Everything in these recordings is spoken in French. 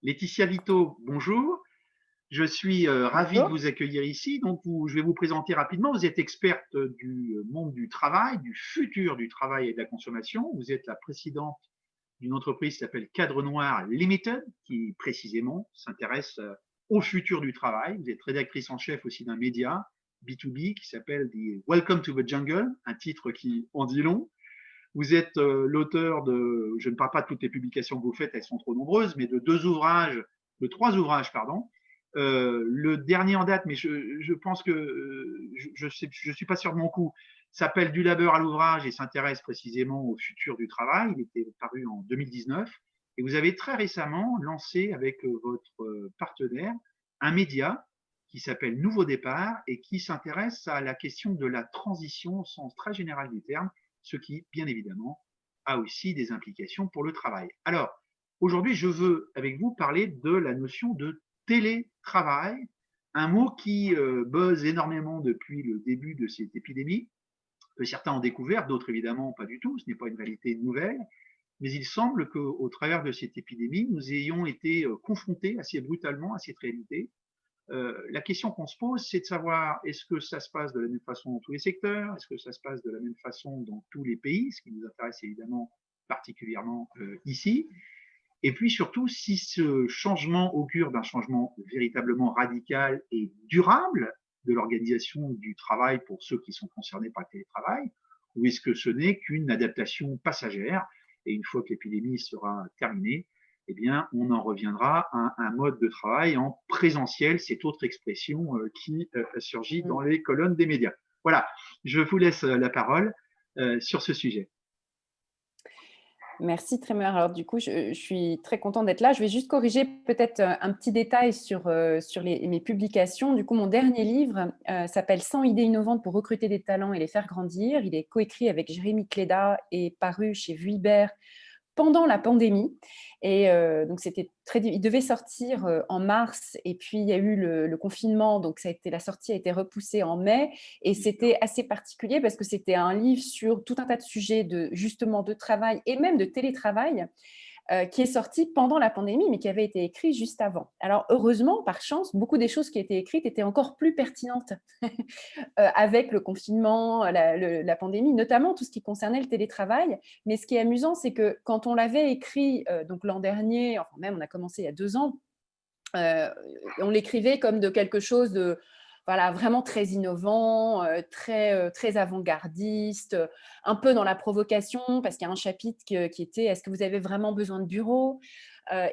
Laetitia Vito, bonjour. Je suis ravi de Bonjour. vous accueillir ici. Donc, je vais vous présenter rapidement. Vous êtes experte du monde du travail, du futur du travail et de la consommation. Vous êtes la présidente d'une entreprise qui s'appelle Cadre Noir Limited, qui précisément s'intéresse au futur du travail. Vous êtes rédactrice en chef aussi d'un média B2B qui s'appelle The Welcome to the Jungle, un titre qui en dit long. Vous êtes l'auteur de, je ne parle pas de toutes les publications que vous faites, elles sont trop nombreuses, mais de trois ouvrages, pardon. Le dernier en date, mais je pense que je suis pas sûr de mon coup, s'appelle Du labeur à l'ouvrage et s'intéresse précisément au futur du travail. Il était paru en 2019. Et vous avez très récemment lancé avec votre partenaire un média qui s'appelle Nouveau Départ et qui s'intéresse à la question de la transition au sens très général du terme, ce qui, bien évidemment, a aussi des implications pour le travail. Alors, aujourd'hui, je veux, avec vous, parler de la notion de télétravail, un mot qui buzz énormément depuis le début de cette épidémie, que certains ont découvert, d'autres évidemment pas du tout, ce n'est pas une réalité nouvelle, mais il semble qu'au travers de cette épidémie, nous ayons été confrontés assez brutalement à cette réalité. La question qu'on se pose, c'est de savoir est-ce que ça se passe de la même façon dans tous les secteurs, est-ce que ça se passe de la même façon dans tous les pays, ce qui nous intéresse évidemment particulièrement ici, et puis surtout si ce changement augure d'un changement véritablement radical et durable de l'organisation du travail pour ceux qui sont concernés par le télétravail, ou est-ce que ce n'est qu'une adaptation passagère, et une fois que l'épidémie sera terminée, eh bien, on en reviendra à un mode de travail en présentiel, cette autre expression qui surgit dans les colonnes des médias. Voilà, je vous laisse la parole sur ce sujet. Merci Trémer. Alors du coup, je suis très contente d'être là. Je vais juste corriger peut-être un petit détail sur mes publications. Du coup, mon dernier livre s'appelle 100 idées innovantes pour recruter des talents et les faire grandir. Il est coécrit avec Jérémy Cléda et paru chez Vuibert pendant la pandémie. Et donc, il devait sortir en mars, et puis il y a eu le confinement, donc la sortie a été repoussée en mai. Et c'était assez particulier parce que c'était un livre sur tout un tas de sujets justement de travail et même de télétravail, qui est sorti pendant la pandémie, mais qui avait été écrit juste avant. Alors, heureusement, par chance, beaucoup des choses qui étaient écrites étaient encore plus pertinentes avec le confinement, la pandémie, notamment tout ce qui concernait le télétravail. Mais ce qui est amusant, c'est que quand on l'avait écrit donc l'an dernier, enfin même on a commencé il y a 2 ans, on l'écrivait comme de quelque chose de voilà, vraiment très innovant, très avant-gardiste, un peu dans la provocation, parce qu'il y a un chapitre qui était « Est-ce que vous avez vraiment besoin de bureau ?»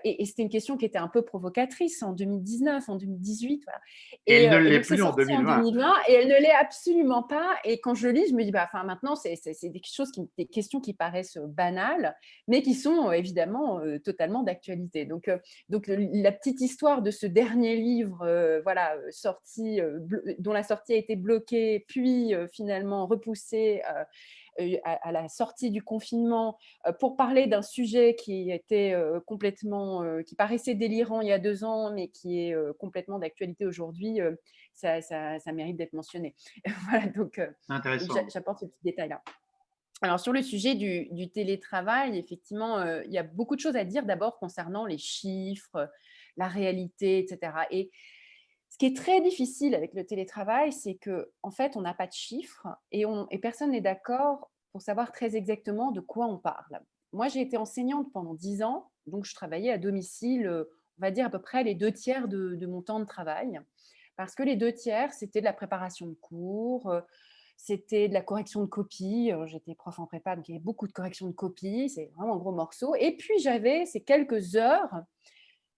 Et c'était une question qui était un peu provocatrice en 2019, en 2018. Voilà. Et elle ne Et l'est donc, c'est plus en sorti en 2020. 2020 et elle ne l'est absolument pas. Et quand je le lis, je me dis, bah, maintenant, c'est des questions qui paraissent banales, mais qui sont évidemment totalement d'actualité. Donc, la petite histoire de ce dernier livre, voilà, dont la sortie a été bloquée, puis finalement repoussée à la sortie du confinement, pour parler d'un sujet qui était qui paraissait délirant il y a 2 ans, mais qui est complètement d'actualité aujourd'hui, ça mérite d'être mentionné. Voilà, donc Intéressant. j'apporte ce petit détail-là. Alors, sur le sujet du télétravail, effectivement, il y a beaucoup de choses à dire d'abord concernant les chiffres, la réalité, etc. Et ce qui est très difficile avec le télétravail, c'est qu'en fait, on n'a pas de chiffres et personne n'est d'accord pour savoir très exactement de quoi on parle. Moi, j'ai été enseignante pendant 10 ans, donc je travaillais à domicile, on va dire à peu près les 2 tiers de mon temps de travail. Parce que les 2 tiers, c'était de la préparation de cours, c'était de la correction de copies. J'étais prof en prépa, donc il y avait beaucoup de correction de copies, c'est vraiment un gros morceau. Et puis, j'avais ces quelques heures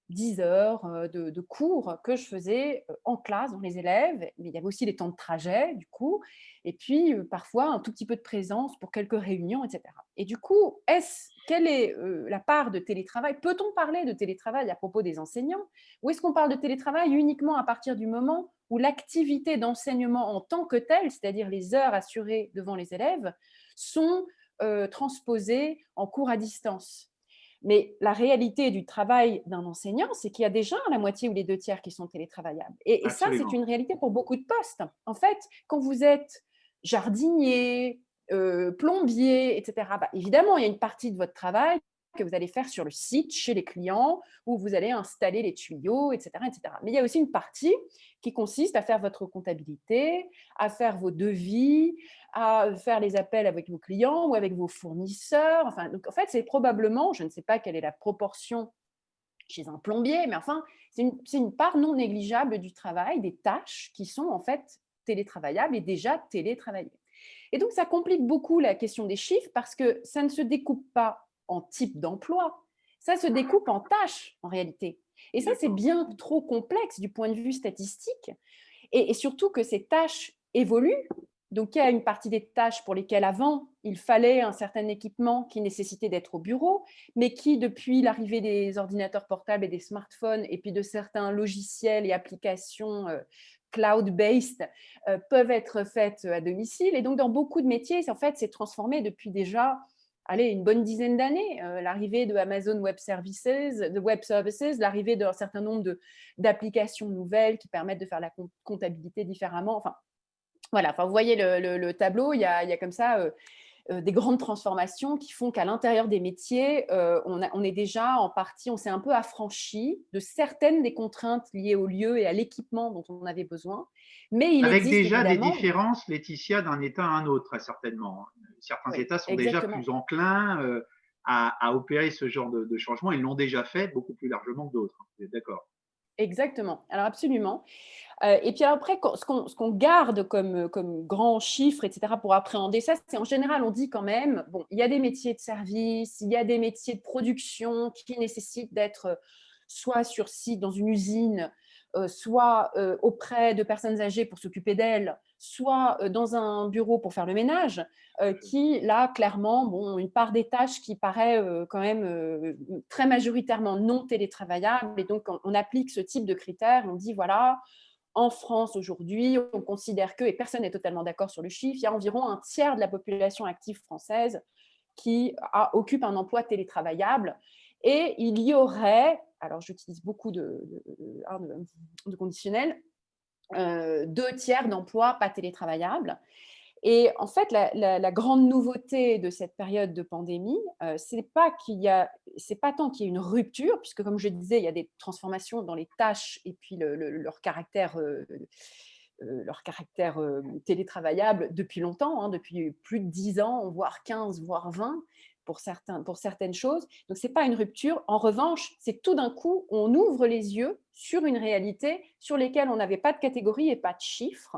10 heures de cours que je faisais en classe, dans les élèves, mais il y avait aussi les temps de trajet, du coup, et puis parfois un tout petit peu de présence pour quelques réunions, etc. Et du coup, quelle est la part de télétravail? Peut-on parler de télétravail à propos des enseignants? Ou est-ce qu'on parle de télétravail uniquement à partir du moment où l'activité d'enseignement en tant que telle, c'est-à-dire les heures assurées devant les élèves, sont transposées en cours à distance? Mais la réalité du travail d'un enseignant, c'est qu'il y a déjà la moitié ou les 2 tiers qui sont télétravaillables. Et ça, c'est Absolument. une réalité pour beaucoup de postes. En fait, quand vous êtes jardinier, plombier, etc., bah, évidemment, il y a une partie de votre travail que vous allez faire sur le site, chez les clients, où vous allez installer les tuyaux, etc., etc. Mais il y a aussi une partie qui consiste à faire votre comptabilité, à faire vos devis, à faire les appels avec vos clients ou avec vos fournisseurs. Enfin, donc, en fait, c'est probablement, je ne sais pas quelle est la proportion chez un plombier, mais enfin, c'est une part non négligeable du travail, des tâches qui sont en fait télétravaillables et déjà télétravaillées. Et donc, ça complique beaucoup la question des chiffres parce que ça ne se découpe pas en type d'emploi, ça se découpe en tâches en réalité. Et ça, c'est bien trop complexe du point de vue statistique. Et surtout que ces tâches évoluent. Donc, il y a une partie des tâches pour lesquelles avant, il fallait un certain équipement qui nécessitait d'être au bureau, mais qui, depuis l'arrivée des ordinateurs portables et des smartphones, et puis de certains logiciels et applications cloud-based, peuvent être faites à domicile. Et donc, dans beaucoup de métiers, en fait, c'est transformé depuis déjà une bonne dizaine d'années. L'arrivée de Amazon Web Services, l'arrivée d'un certain nombre d'applications nouvelles qui permettent de faire la comptabilité différemment. Enfin, voilà, enfin, vous voyez le tableau, il y a comme ça des grandes transformations qui font qu'à l'intérieur des métiers, on est déjà en partie, on s'est un peu affranchi de certaines des contraintes liées au lieu et à l'équipement dont on avait besoin. Mais il Avec existe déjà des évidemment… différences, Laetitia, d'un État à un autre, très certainement. Certains Oui, États sont déjà exactement. plus enclins à opérer ce genre de changement. Ils l'ont déjà fait beaucoup plus largement que d'autres. Vous êtes d'accord? Exactement. Alors absolument. Et puis après, ce qu'on garde comme grands chiffres, etc., pour appréhender ça, c'est en général, on dit quand même, bon, il y a des métiers de service, il y a des métiers de production qui nécessitent d'être soit sur site dans une usine, soit auprès de personnes âgées pour s'occuper d'elles, soit dans un bureau pour faire le ménage, qui, là, clairement, bon, une part des tâches qui paraît quand même très majoritairement non télétravaillables. Et donc, on applique ce type de critères. On dit, voilà, en France aujourd'hui, on considère que, et personne n'est totalement d'accord sur le chiffre, il y a environ un tiers de la population active française qui occupe un emploi télétravaillable. Et il y aurait, alors j'utilise beaucoup de conditionnels, 2 tiers d'emplois pas télétravaillables. Et en fait, la grande nouveauté de cette période de pandémie, c'est pas tant qu'il y ait une rupture, puisque comme je disais, il y a des transformations dans les tâches et puis leur caractère télétravaillable depuis longtemps, hein, depuis plus de 10 ans, voire 15, voire 20 pour certaines choses. Donc, ce n'est pas une rupture. En revanche, c'est tout d'un coup, on ouvre les yeux sur une réalité sur laquelle on n'avait pas de catégorie et pas de chiffres.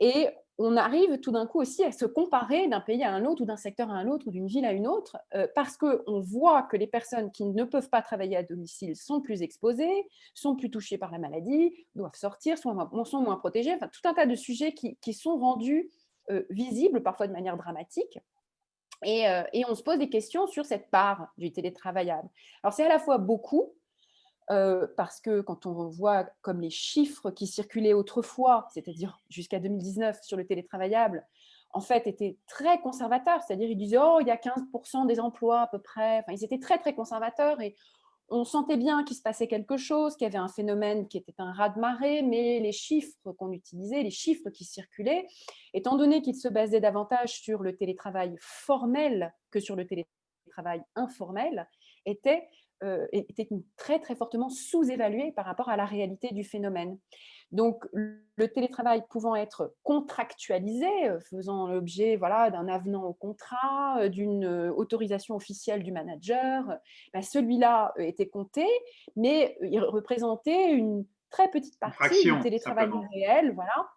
Et on arrive tout d'un coup aussi à se comparer d'un pays à un autre ou d'un secteur à un autre ou d'une ville à une autre parce qu'on voit que les personnes qui ne peuvent pas travailler à domicile sont plus exposées, sont plus touchées par la maladie, doivent sortir, sont moins protégées. Enfin, tout un tas de sujets qui sont rendus visibles, parfois de manière dramatique. Et on se pose des questions sur cette part du télétravaillable. Alors, c'est à la fois beaucoup, parce que quand on voit comme les chiffres qui circulaient autrefois, c'est-à-dire jusqu'à 2019 sur le télétravaillable, en fait, étaient très conservateurs. C'est-à-dire, ils disaient, oh, il y a 15% des emplois à peu près. Enfin, ils étaient très, très conservateurs et on sentait bien qu'il se passait quelque chose, qu'il y avait un phénomène qui était un raz-de-marée, mais les chiffres qu'on utilisait, les chiffres qui circulaient, étant donné qu'ils se basaient davantage sur le télétravail formel que sur le télétravail informel, étaient très, très fortement sous-évalués par rapport à la réalité du phénomène. Donc, le télétravail pouvant être contractualisé, faisant l'objet d'un avenant au contrat, d'une autorisation officielle du manager, celui-là était compté, mais il représentait une très petite Une partie du fraction, télétravail simplement. réel, voilà,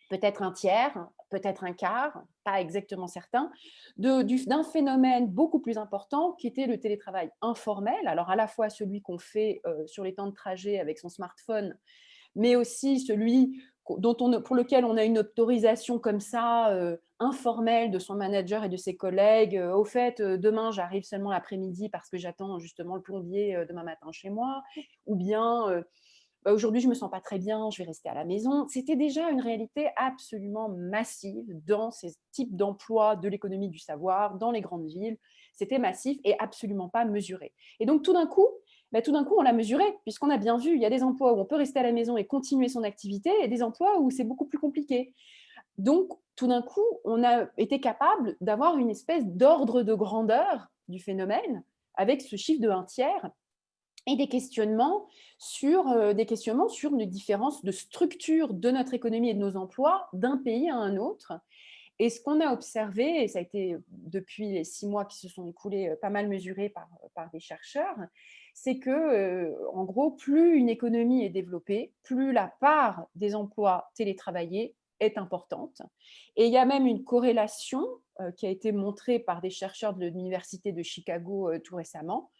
peut-être un tiers, peut-être un quart, pas exactement certain, d'un phénomène beaucoup plus important qui était le télétravail informel. Alors à la fois celui qu'on fait sur les temps de trajet avec son smartphone, mais aussi celui pour lequel on a une autorisation comme ça, informelle de son manager et de ses collègues. Au fait, demain, j'arrive seulement l'après-midi parce que j'attends justement le plombier demain matin chez moi. Ou bien, aujourd'hui, je ne me sens pas très bien, je vais rester à la maison. C'était déjà une réalité absolument massive dans ces types d'emplois de l'économie du savoir, dans les grandes villes. C'était massif et absolument pas mesuré. Et donc, tout d'un coup, on l'a mesuré, puisqu'on a bien vu, il y a des emplois où on peut rester à la maison et continuer son activité, et des emplois où c'est beaucoup plus compliqué. Donc, tout d'un coup, on a été capable d'avoir une espèce d'ordre de grandeur du phénomène avec ce chiffre de un tiers et des questionnements sur une différence de structure de notre économie et de nos emplois d'un pays à un autre. Et ce qu'on a observé, et ça a été depuis les 6 mois qui se sont écoulés pas mal mesuré par des chercheurs, c'est que, en gros, plus une économie est développée, plus la part des emplois télétravaillés est importante. Et il y a même une corrélation qui a été montrée par des chercheurs de l'université de Chicago tout récemment,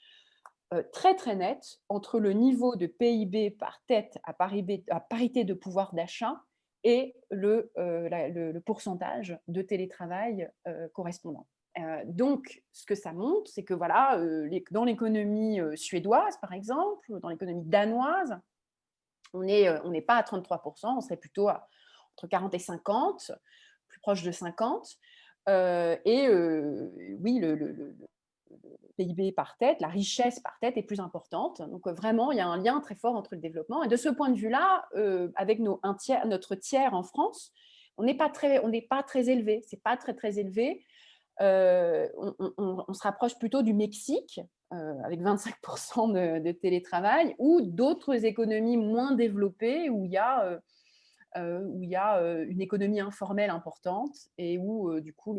très très nette entre le niveau de PIB par tête à parité de pouvoir d'achat et le pourcentage de télétravail correspondant. Donc, ce que ça montre, c'est que voilà, dans l'économie suédoise, par exemple, dans l'économie danoise, on n'est pas à 33%, on serait plutôt entre 40 et 50, plus proche de 50. Oui, le PIB par tête, la richesse par tête est plus importante. Donc, vraiment, il y a un lien très fort entre le développement. Et de ce point de vue-là, avec notre tiers en France, on n'est pas très élevé. C'est pas très, très élevé. On se rapproche plutôt du Mexique, avec 25% de télétravail, ou d'autres économies moins développées où il y a une économie informelle importante et où, du coup,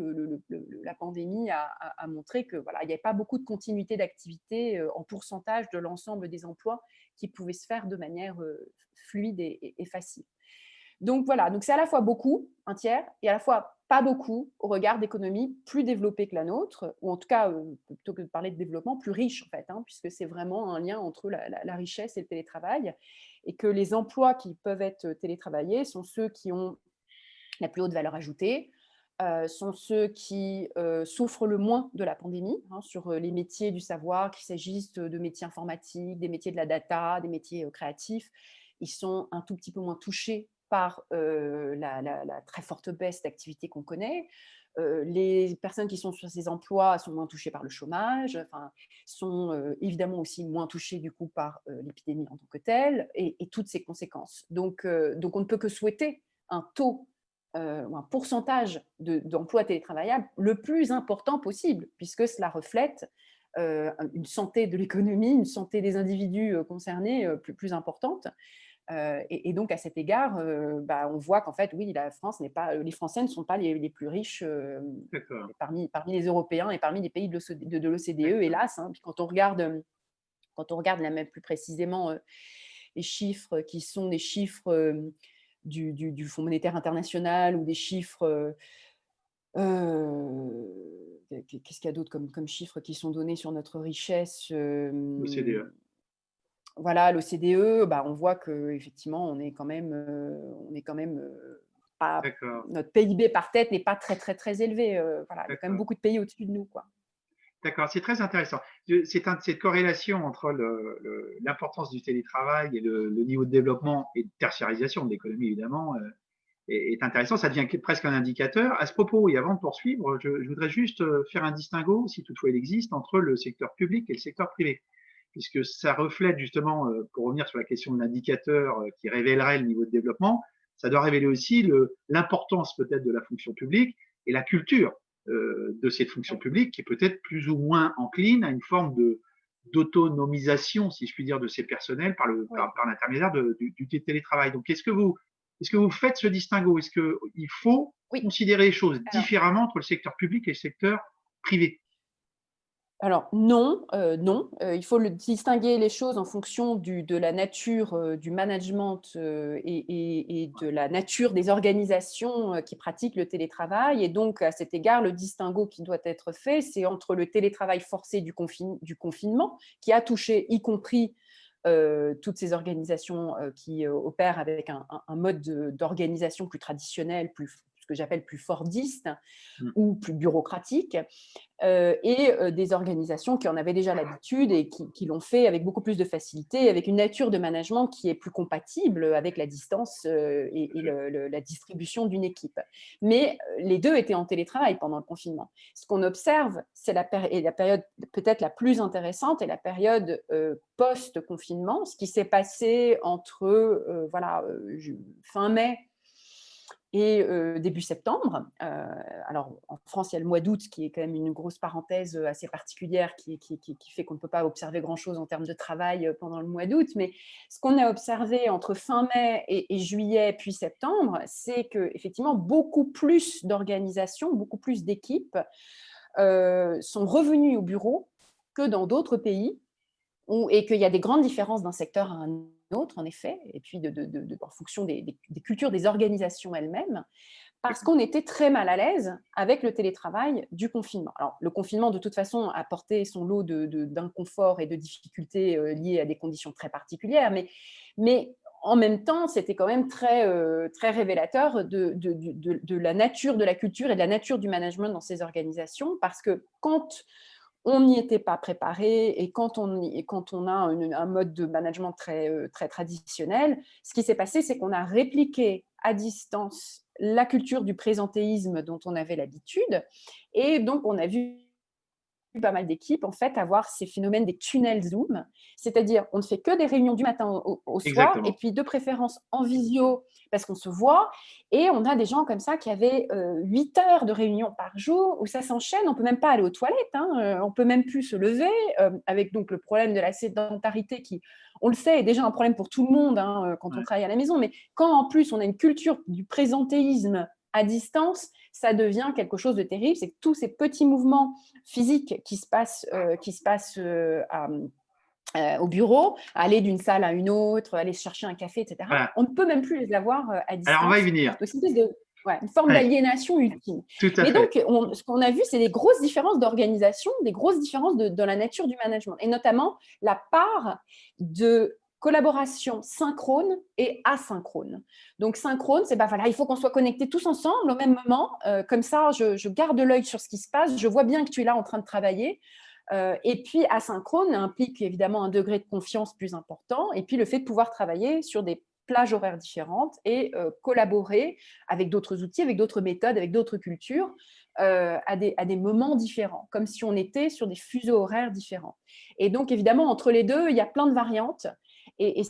la pandémie a montré que voilà, il n'y avait pas beaucoup de continuité d'activité en pourcentage de l'ensemble des emplois qui pouvaient se faire de manière fluide et facile. Donc voilà, donc c'est à la fois beaucoup, un tiers, et à la fois pas beaucoup au regard d'économies plus développées que la nôtre, ou en tout cas, plutôt que de parler de développement, plus riche en fait, hein, puisque c'est vraiment un lien entre la richesse et le télétravail, et que les emplois qui peuvent être télétravaillés sont ceux qui ont la plus haute valeur ajoutée, sont ceux qui souffrent le moins de la pandémie, hein, sur les métiers du savoir, qu'il s'agisse de métiers informatiques, des métiers de la data, des métiers créatifs. Ils sont un tout petit peu moins touchés par la très forte baisse d'activité qu'on connaît. Les personnes qui sont sur ces emplois sont moins touchées par le chômage, enfin, sont évidemment aussi moins touchées du coup par l'épidémie en tant que telle et toutes ses conséquences. Donc on ne peut que souhaiter un taux ou un pourcentage d'emplois télétravaillables le plus important possible, puisque cela reflète une santé de l'économie, une santé des individus concernés plus importante. Donc, à cet égard, on voit qu'en fait, oui, la France n'est pas, les Français ne sont pas les plus riches D'accord. parmi les Européens et parmi les pays de l'OCDE, hélas. Hein. Puis quand on regarde là même plus précisément les chiffres qui sont des chiffres du Fonds monétaire international ou des chiffres. Qu'est-ce qu'il y a d'autre comme chiffres qui sont donnés sur notre richesse L'OCDE. Voilà, l'OCDE, on voit qu'effectivement, on est quand même pas, D'accord. notre PIB par tête n'est pas très, très, très élevé. Voilà, il y a quand même D'accord. beaucoup de pays au-dessus de nous, quoi. D'accord, c'est très intéressant. Cette corrélation entre l'importance du télétravail et le niveau de développement et de tertiarisation de l'économie, évidemment, est intéressant. Ça devient presque un indicateur. À ce propos, et avant de poursuivre, je voudrais juste faire un distinguo, si toutefois il existe, entre le secteur public et le secteur privé, puisque ça reflète justement, pour revenir sur la question de l'indicateur qui révélerait le niveau de développement, ça doit révéler aussi l'importance peut-être de la fonction publique et la culture de cette fonction publique qui est peut-être plus ou moins encline à une forme d'autonomisation, si je puis dire, de ces personnels Oui. par l'intermédiaire du télétravail. Donc, est-ce que vous faites ce distinguo? Est-ce qu'il faut Oui. considérer les choses Alors, différemment entre le secteur public et le secteur privé? Alors non, non, il faut distinguer les choses en fonction de la nature, du management, et de la nature des organisations, qui pratiquent le télétravail, et donc à cet égard, le distinguo qui doit être fait, c'est entre le télétravail forcé du confinement, qui a touché y compris, toutes ces organisations, qui opèrent avec un mode d'organisation plus traditionnel, ce que j'appelle plus fordiste Mm. ou plus bureaucratique, des organisations qui en avaient déjà l'habitude et qui l'ont fait avec beaucoup plus de facilité, avec une nature de management qui est plus compatible avec la distance et la distribution d'une équipe. Mais les deux étaient en télétravail pendant le confinement. Ce qu'on observe, c'est la période peut-être la plus intéressante est la période post-confinement, ce qui s'est passé entre fin mai Et début septembre, alors en France, il y a le mois d'août qui est quand même une grosse parenthèse assez particulière qui fait qu'on ne peut pas observer grand-chose en termes de travail pendant le mois d'août. Mais ce qu'on a observé entre fin mai et juillet puis septembre, c'est qu'effectivement, beaucoup plus d'organisations, beaucoup plus d'équipes sont revenues au bureau que dans d'autres pays et qu'il y a des grandes différences d'un secteur à un autre, en effet, et puis en fonction des cultures des organisations elles-mêmes, parce qu'on était très mal à l'aise avec le télétravail du confinement. Alors, le confinement, de toute façon, a porté son lot d'inconfort et de difficultés liées à des conditions très particulières, mais en même temps, c'était quand même très révélateur de la nature de la culture et de la nature du management dans ces organisations, parce que quand on n'y était pas préparé et quand on a un mode de management très traditionnel, ce qui s'est passé, c'est qu'on a répliqué à distance la culture du présentéisme dont on avait l'habitude et donc on a vu pas mal d'équipes en fait avoir ces phénomènes des tunnels Zoom, c'est-à-dire on ne fait que des réunions du matin au soir et Exactement. puis de préférence en visio parce qu'on se voit et on a des gens comme ça qui avaient 8 heures de réunion par jour où ça s'enchaîne, on peut même pas aller aux toilettes, hein, on peut même plus se lever avec donc le problème de la sédentarité qui, on le sait, est déjà un problème pour tout le monde hein, quand on Ouais. travaille à la maison, mais quand en plus on a une culture du présentéisme à distance, ça devient quelque chose de terrible, c'est que tous ces petits mouvements physiques qui se passent au bureau, aller d'une salle à une autre, aller chercher un café, etc. Voilà. On ne peut même plus les avoir à Alors, on va y distance. venir. Donc, c'est une forme Ouais, d'aliénation ultime. tout à Mais fait. donc, ce qu'on a vu, c'est des grosses différences d'organisation, des grosses différences dans la nature du management, et notamment la part de collaboration synchrone et asynchrone. Donc, synchrone, c'est voilà, il faut qu'on soit connectés tous ensemble au même moment. Comme ça, je garde l'œil sur ce qui se passe. Je vois bien que tu es là en train de travailler. Et puis, asynchrone implique évidemment un degré de confiance plus important et puis le fait de pouvoir travailler sur des plages horaires différentes et collaborer avec d'autres outils, avec d'autres méthodes, avec d'autres cultures à des moments différents, comme si on était sur des fuseaux horaires différents. Et donc, évidemment, entre les deux, il y a plein de variantes et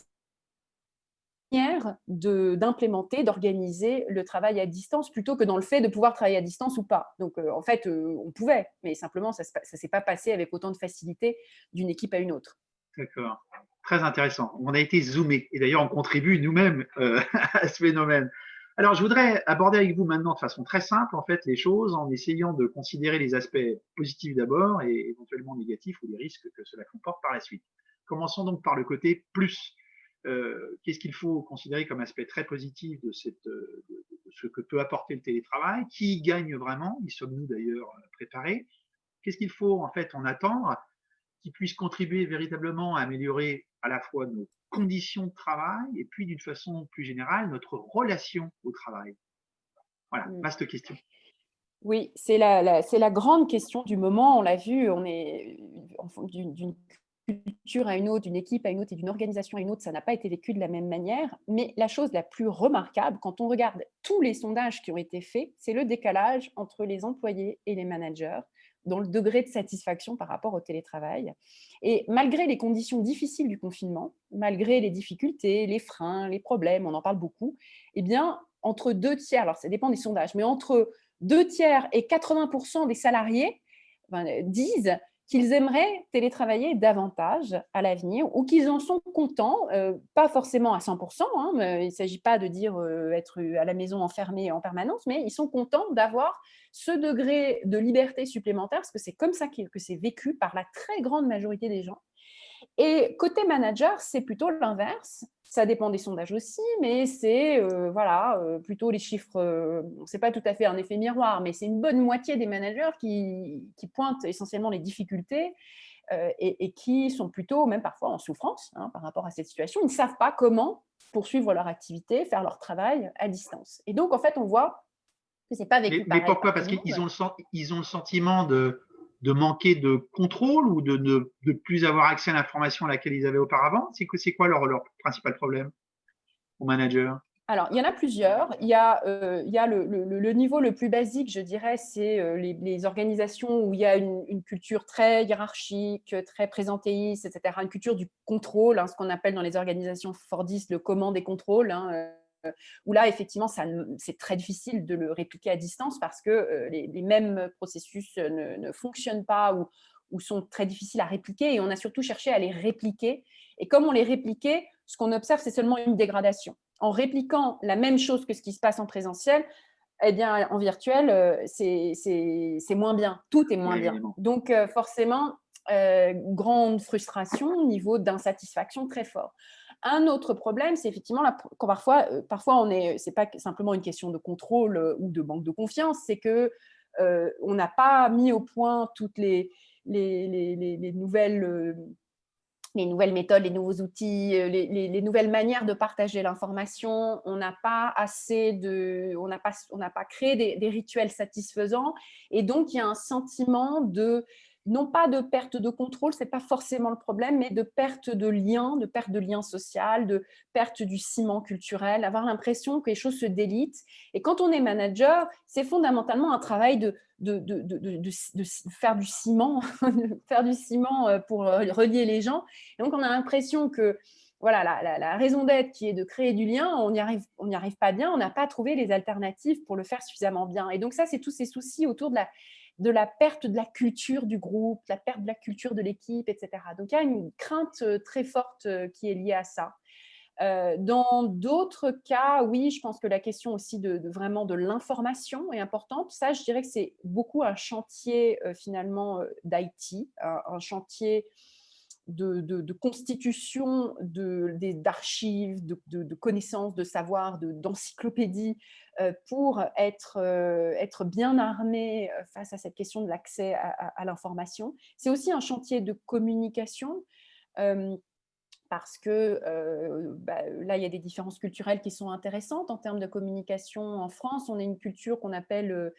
manière d'implémenter, d'organiser le travail à distance plutôt que dans le fait de pouvoir travailler à distance ou pas. Donc, en fait, on pouvait, mais simplement, ça ne s'est pas passé avec autant de facilité d'une équipe à une autre. D'accord. Très intéressant. On a été zoomé et d'ailleurs on contribue nous-mêmes à ce phénomène. Alors je voudrais aborder avec vous maintenant de façon très simple en fait les choses en essayant de considérer les aspects positifs d'abord et éventuellement négatifs ou les risques que cela comporte par la suite. Commençons donc par le côté plus. Qu'est-ce qu'il faut considérer comme aspect très positif de ce que peut apporter le télétravail? Qui gagne vraiment? Y sommes-nous d'ailleurs préparés? Qu'est-ce qu'il faut en fait en attendre qui puisse contribuer véritablement à améliorer à la fois nos conditions de travail et puis d'une façon plus générale notre relation au travail. Voilà, Mm. vaste question. Oui, c'est la grande question du moment. On l'a vu, on est d'une culture à une autre, d'une équipe à une autre et d'une organisation à une autre, ça n'a pas été vécu de la même manière. Mais la chose la plus remarquable, quand on regarde tous les sondages qui ont été faits, c'est le décalage entre les employés et les managers dans le degré de satisfaction par rapport au télétravail. Et malgré les conditions difficiles du confinement, malgré les difficultés, les freins, les problèmes, on en parle beaucoup, eh bien, entre 2 tiers, alors ça dépend des sondages, mais entre 2 tiers et 80% des salariés disent qu'ils aimeraient télétravailler davantage à l'avenir ou qu'ils en sont contents, pas forcément à 100%, hein, il ne s'agit pas de dire être à la maison enfermé en permanence, mais ils sont contents d'avoir ce degré de liberté supplémentaire, parce que c'est comme ça que c'est vécu par la très grande majorité des gens. Et côté manager, c'est plutôt l'inverse. Ça dépend des sondages aussi, mais c'est voilà, plutôt les chiffres, c'est pas tout à fait un effet miroir, mais c'est une bonne moitié des managers qui pointent essentiellement les difficultés et qui sont plutôt même parfois en souffrance hein, par rapport à cette situation. Ils ne savent pas comment poursuivre leur activité, faire leur travail à distance. Et donc, en fait, on voit que c'est pas vécu Mais pareil pourquoi? par tout Parce le qu'ils monde. ont le sentiment de manquer de contrôle ou de ne plus avoir accès à l'information à laquelle ils avaient auparavant. C'est quoi leur principal problème au manager? Alors, il y en a plusieurs. Il y a le niveau le plus basique, je dirais, c'est les organisations où il y a une culture très hiérarchique, très présentéiste, etc. Une culture du contrôle, hein, ce qu'on appelle dans les organisations fordistes le commande et contrôle. Hein, où là, effectivement, c'est très difficile de le répliquer à distance parce que les mêmes processus ne fonctionnent pas ou sont très difficiles à répliquer. Et on a surtout cherché à les répliquer. Et comme on les répliquait, ce qu'on observe, c'est seulement une dégradation. En répliquant la même chose que ce qui se passe en présentiel, eh bien, en virtuel, c'est moins bien. Tout est moins Oui, bien. évidemment. Donc, forcément, grande frustration, niveau d'insatisfaction très fort. Un autre problème, c'est effectivement quand parfois, c'est pas simplement une question de contrôle ou de manque de confiance, c'est que on n'a pas mis au point toutes les nouvelles méthodes, les nouveaux outils, les nouvelles manières de partager l'information. On n'a pas créé des rituels satisfaisants. Et donc, il y a un sentiment non pas de perte de contrôle, ce n'est pas forcément le problème, mais de perte de lien social, de perte du ciment culturel, avoir l'impression que les choses se délitent. Et quand on est manager, c'est fondamentalement un travail de faire du ciment, faire du ciment pour relier les gens. Et donc, on a l'impression que voilà, la raison d'être qui est de créer du lien, on n'y arrive pas bien, on n'a pas trouvé les alternatives pour le faire suffisamment bien. Et donc, ça, c'est tous ces soucis autour de la perte de la culture du groupe, la perte de la culture de l'équipe, etc. Donc, il y a une crainte très forte qui est liée à ça. Dans d'autres cas, oui, je pense que la question aussi vraiment de l'information est importante. Ça, je dirais que c'est beaucoup un chantier finalement d'IT, un chantier de constitution d'archives, de connaissances, de savoirs, d'encyclopédies pour être bien armé face à cette question de l'accès à l'information. C'est aussi un chantier de communication. Parce que là, il y a des différences culturelles qui sont intéressantes en termes de communication. En France, on a une culture qu'on appelle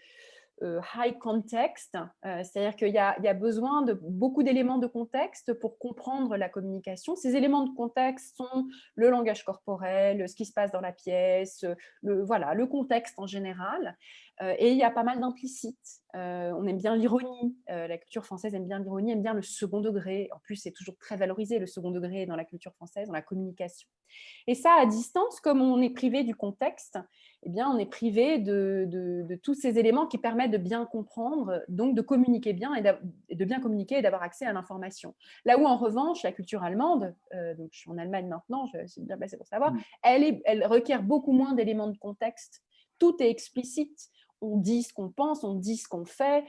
high context, c'est-à-dire qu'il y a besoin de beaucoup d'éléments de contexte pour comprendre la communication. Ces éléments de contexte sont le langage corporel, ce qui se passe dans la pièce, le contexte en général. Et il y a pas mal d'implicites. On aime bien l'ironie. La culture française aime bien l'ironie, aime bien le second degré. En plus, c'est toujours très valorisé, le second degré dans la culture française, dans la communication. Et ça, à distance, comme on est privé du contexte, eh bien, on est privé de tous ces éléments qui permettent de bien comprendre, donc de communiquer bien et de bien communiquer et d'avoir accès à l'information. Là où, en revanche, la culture allemande, donc je suis en Allemagne maintenant, je suis bien placée pour savoir, elle requiert beaucoup moins d'éléments de contexte. Tout est explicite. On dit ce qu'on pense, on dit ce qu'on fait,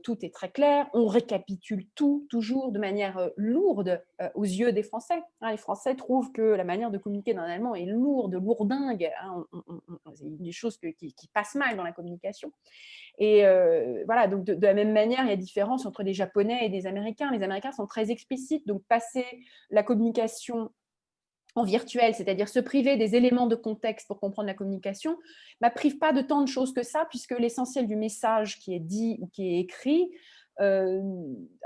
tout est très clair, on récapitule tout, toujours de manière lourde aux yeux des Français. Les Français trouvent que la manière de communiquer d'un Allemand est lourde, lourdingue. C'est des choses qui passent mal dans la communication. Et voilà, donc de la même manière, il y a différence entre les Japonais et les Américains. Les Américains sont très explicites, donc passer la communication en virtuel, c'est-à-dire se priver des éléments de contexte pour comprendre la communication, ne prive pas de tant de choses que ça, puisque l'essentiel du message qui est dit ou qui est écrit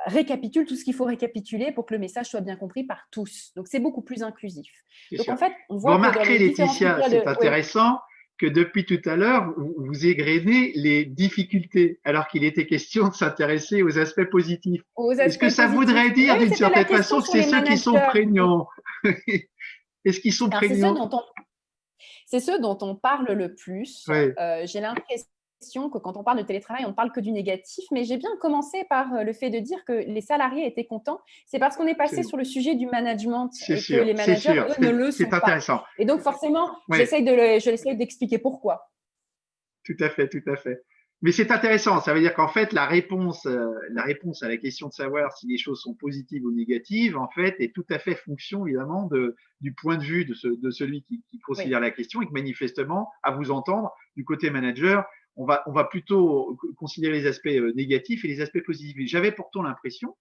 récapitule tout ce qu'il faut récapituler pour que le message soit bien compris par tous. Donc, c'est beaucoup plus inclusif. Donc, sûr. en fait, on Vous voit que dans remarquerez, les différentes Laetitia, c'est cultures intéressant que depuis tout à l'heure, vous égrenez les difficultés, alors qu'il était question de s'intéresser aux aspects positifs. aux Est-ce que aspects ça voudrait positifs. dire, Oui, d'une c'était la certaine question façon, que sur c'est les ceux qui sont managers. prégnants? Est-ce qu'ils sont Alors, prégnants? c'est ceux dont on parle le plus. Oui. J'ai l'impression que quand on parle de télétravail, on ne parle que du négatif, mais j'ai bien commencé par le fait de dire que les salariés étaient contents. C'est parce qu'on est passé sur le sujet du management et que les C'est managers, sûr, eux, ne le sont c'est pas. intéressant. Et donc, forcément, Oui, j'essaie d'expliquer pourquoi. tout à fait, tout à fait. Mais c'est intéressant, ça veut dire qu'en fait, la réponse à la question de savoir si les choses sont positives ou négatives, en fait, est tout à fait fonction, évidemment, du point de vue de celui qui Oui. considère la question et que manifestement, à vous entendre, du côté manager, on va plutôt considérer les aspects négatifs et les aspects positifs. J'avais pourtant l'impression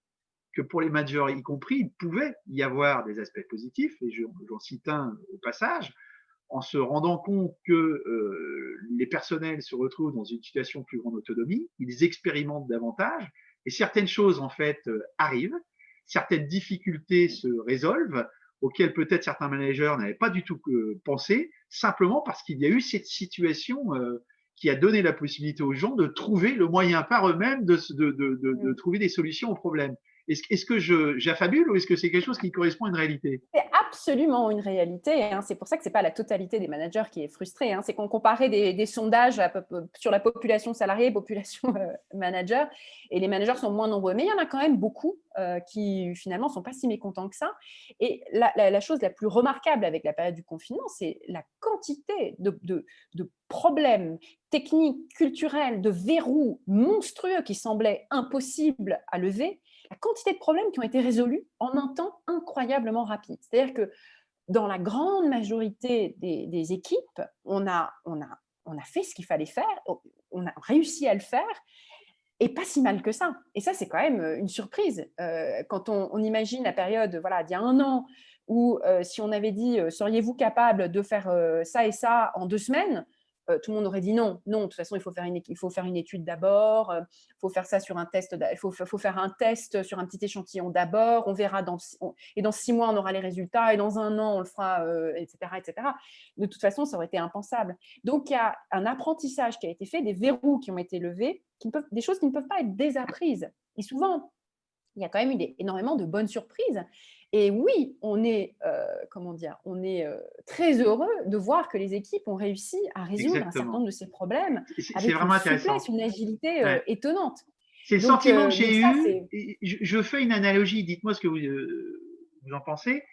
que pour les managers y compris, il pouvait y avoir des aspects positifs, et j'en cite un au passage, en se rendant compte que les personnels se retrouvent dans une situation de plus grande autonomie, ils expérimentent davantage, et certaines choses en fait arrivent, certaines difficultés se résolvent, auxquelles peut-être certains managers n'avaient pas du tout pensé, simplement parce qu'il y a eu cette situation qui a donné la possibilité aux gens de trouver le moyen par eux-mêmes de trouver des solutions aux problèmes. Est-ce que j'affabule ou est-ce que c'est quelque chose qui correspond à une réalité? C'est absolument une réalité, hein. C'est pour ça que c'est pas la totalité des managers qui est frustrée, hein. C'est qu'on comparait des sondages sur la population salariée, population manager, et les managers sont moins nombreux. Mais il y en a quand même beaucoup qui finalement sont pas si mécontents que ça. Et la chose la plus remarquable avec la période du confinement, c'est la quantité de problèmes techniques, culturels, de verrous monstrueux qui semblaient impossibles à lever, la quantité de problèmes qui ont été résolus en un temps incroyablement rapide. C'est-à-dire que dans la grande majorité des équipes, on a fait ce qu'il fallait faire, on a réussi à le faire, et pas si mal que ça. Et ça, c'est quand même une surprise. Quand on imagine la période voilà, d'il y a un an, où si on avait dit seriez-vous capable de faire ça et ça en 2 semaines, tout le monde aurait dit non. Non, de toute façon, il faut faire une étude d'abord, il faut faire ça sur un test, il faut faire un test sur un petit échantillon d'abord, on verra et dans 6 mois, on aura les résultats, et dans un an, on le fera, etc., etc. De toute façon, ça aurait été impensable. Donc, il y a un apprentissage qui a été fait, des verrous qui ont été levés, des choses qui ne peuvent pas être désapprises. Et souvent, il y a quand même eu énormément de bonnes surprises. Et oui, comment dire, on est très heureux de voir que les équipes ont réussi à résoudre un certain Exactement. nombre de ces problèmes C'est avec une vraiment souplesse, intéressant. une agilité Ouais. étonnante. C'est le Donc, sentiment que donc j'ai ça, eu. c'est… Et je fais une analogie. Dites-moi ce que vous en pensez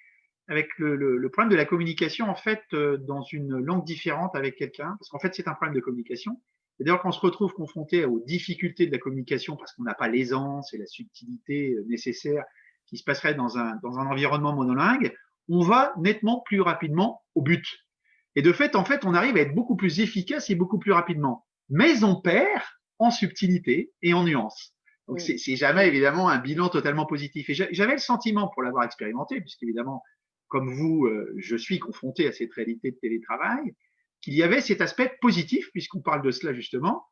avec le problème de la communication en fait dans une langue différente avec quelqu'un, parce qu'en fait c'est un problème de communication. Et d'ailleurs quand on se retrouve confronté aux difficultés de la communication parce qu'on n'a pas l'aisance et la subtilité nécessaire qui se passerait dans un environnement monolingue, on va nettement plus rapidement au but. Et de fait, en fait, on arrive à être beaucoup plus efficace et beaucoup plus rapidement. Mais on perd en subtilité et en nuance. Donc, Mm, c'est jamais mm, évidemment un bilan totalement positif. Et j'avais le sentiment, pour l'avoir expérimenté, puisqu'évidemment, comme vous, je suis confronté à cette réalité de télétravail, qu'il y avait cet aspect positif, puisqu'on parle de cela justement,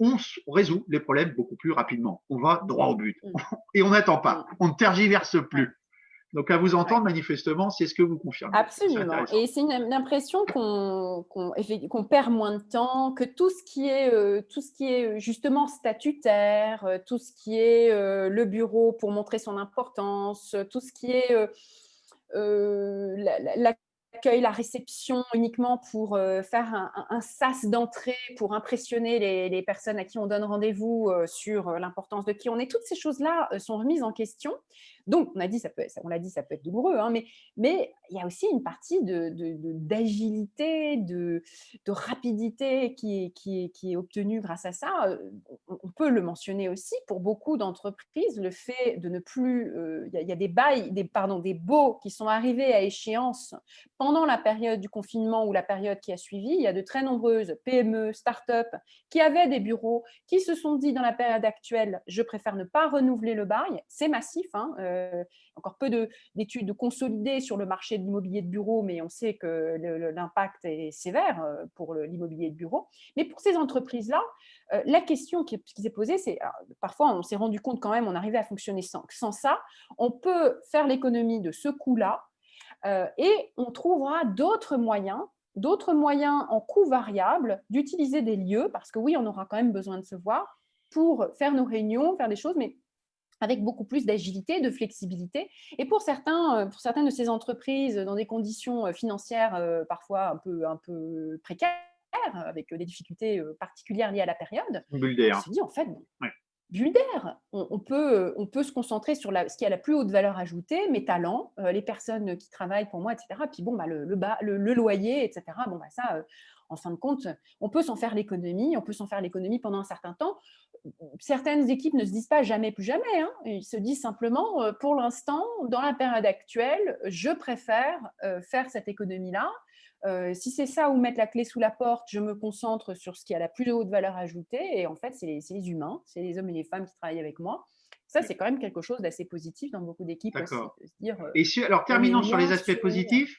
on résout les problèmes beaucoup plus rapidement. On va droit au but. mm, Et on n'attend pas. mm. On ne tergiverse Ouais, plus. Donc, à vous ouais. entendre, manifestement, c'est ce que vous confirmez. C'est Absolument. intéressant. Et c'est une impression qu'on perd moins de temps, que tout ce qui est justement statutaire, tout ce qui est le bureau pour montrer son importance, tout ce qui est l'accueil, la réception uniquement pour faire un sas d'entrée, pour impressionner les personnes à qui on donne rendez-vous sur l'importance de qui on est. Toutes ces choses-là sont remises en question. Donc, on l'a dit, ça peut être douloureux, hein, mais il y a aussi une partie d'agilité, de rapidité qui est obtenue grâce à ça. On peut le mentionner aussi pour beaucoup d'entreprises, le fait de ne plus… Il y a des baux qui sont arrivés à échéance pendant la période du confinement ou la période qui a suivi. Il y a de très nombreuses PME, start-up qui avaient des bureaux, qui se sont dit dans la période actuelle, je préfère ne pas renouveler le bail. C'est massif, hein, encore peu d'études consolidées sur le marché de l'immobilier de bureau, mais on sait que l'impact est sévère pour l'immobilier de bureau. Mais pour ces entreprises-là, la question qui s'est posée, c'est, parfois on s'est rendu compte quand même, on arrivait à fonctionner sans ça, on peut faire l'économie de ce coût-là et on trouvera d'autres moyens en coût variable d'utiliser des lieux, parce que oui, on aura quand même besoin de se voir pour faire nos réunions, faire des choses, mais avec beaucoup plus d'agilité, de flexibilité. Et pour certaines de ces entreprises, dans des conditions financières parfois un peu précaires, avec des difficultés particulières liées à la période, Une bulle on d'air. se dit en fait, Ouais. bulle d'air. On peut se concentrer sur ce qui a la plus haute valeur ajoutée, mes talents, les personnes qui travaillent pour moi, etc. Puis bon, le loyer, etc. Bon, ça, en fin de compte, on peut s'en faire l'économie. On peut s'en faire l'économie pendant un certain temps. Certaines équipes ne se disent pas jamais plus jamais. Hein. Ils se disent simplement, pour l'instant, dans la période actuelle, je préfère faire cette économie-là. Si c'est ça ou mettre la clé sous la porte, je me concentre sur ce qui a la plus haute valeur ajoutée. Et en fait, c'est les humains, c'est les hommes et les femmes qui travaillent avec moi. Ça, c'est quand même quelque chose d'assez positif dans beaucoup d'équipes aussi, D'accord. de se dire Et alors, on est terminons sur moins les aspects sur… positifs.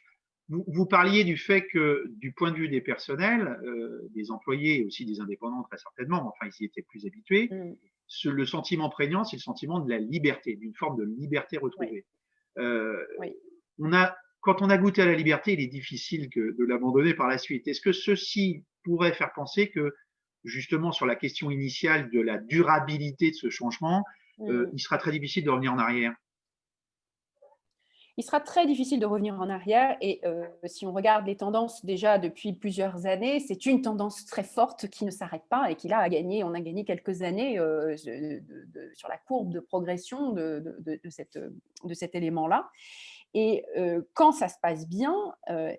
Vous parliez du fait que, du point de vue des personnels, des employés et aussi des indépendants, très certainement, mais enfin, ils y étaient plus habitués, Mm, le sentiment prégnant, c'est le sentiment de la liberté, d'une forme de liberté oui, retrouvée. Euh, oui. Quand on a goûté à la liberté, il est difficile de l'abandonner par la suite. Est-ce que ceci pourrait faire penser que, justement, sur la question initiale de la durabilité de ce changement, Mmh. il sera très difficile de revenir en arrière. Il sera très difficile de revenir en arrière et si on regarde les tendances déjà depuis plusieurs années, c'est une tendance très forte qui ne s'arrête pas et qui là a gagné on a gagné quelques années, sur la courbe de progression de cet élément-là et quand ça se passe bien,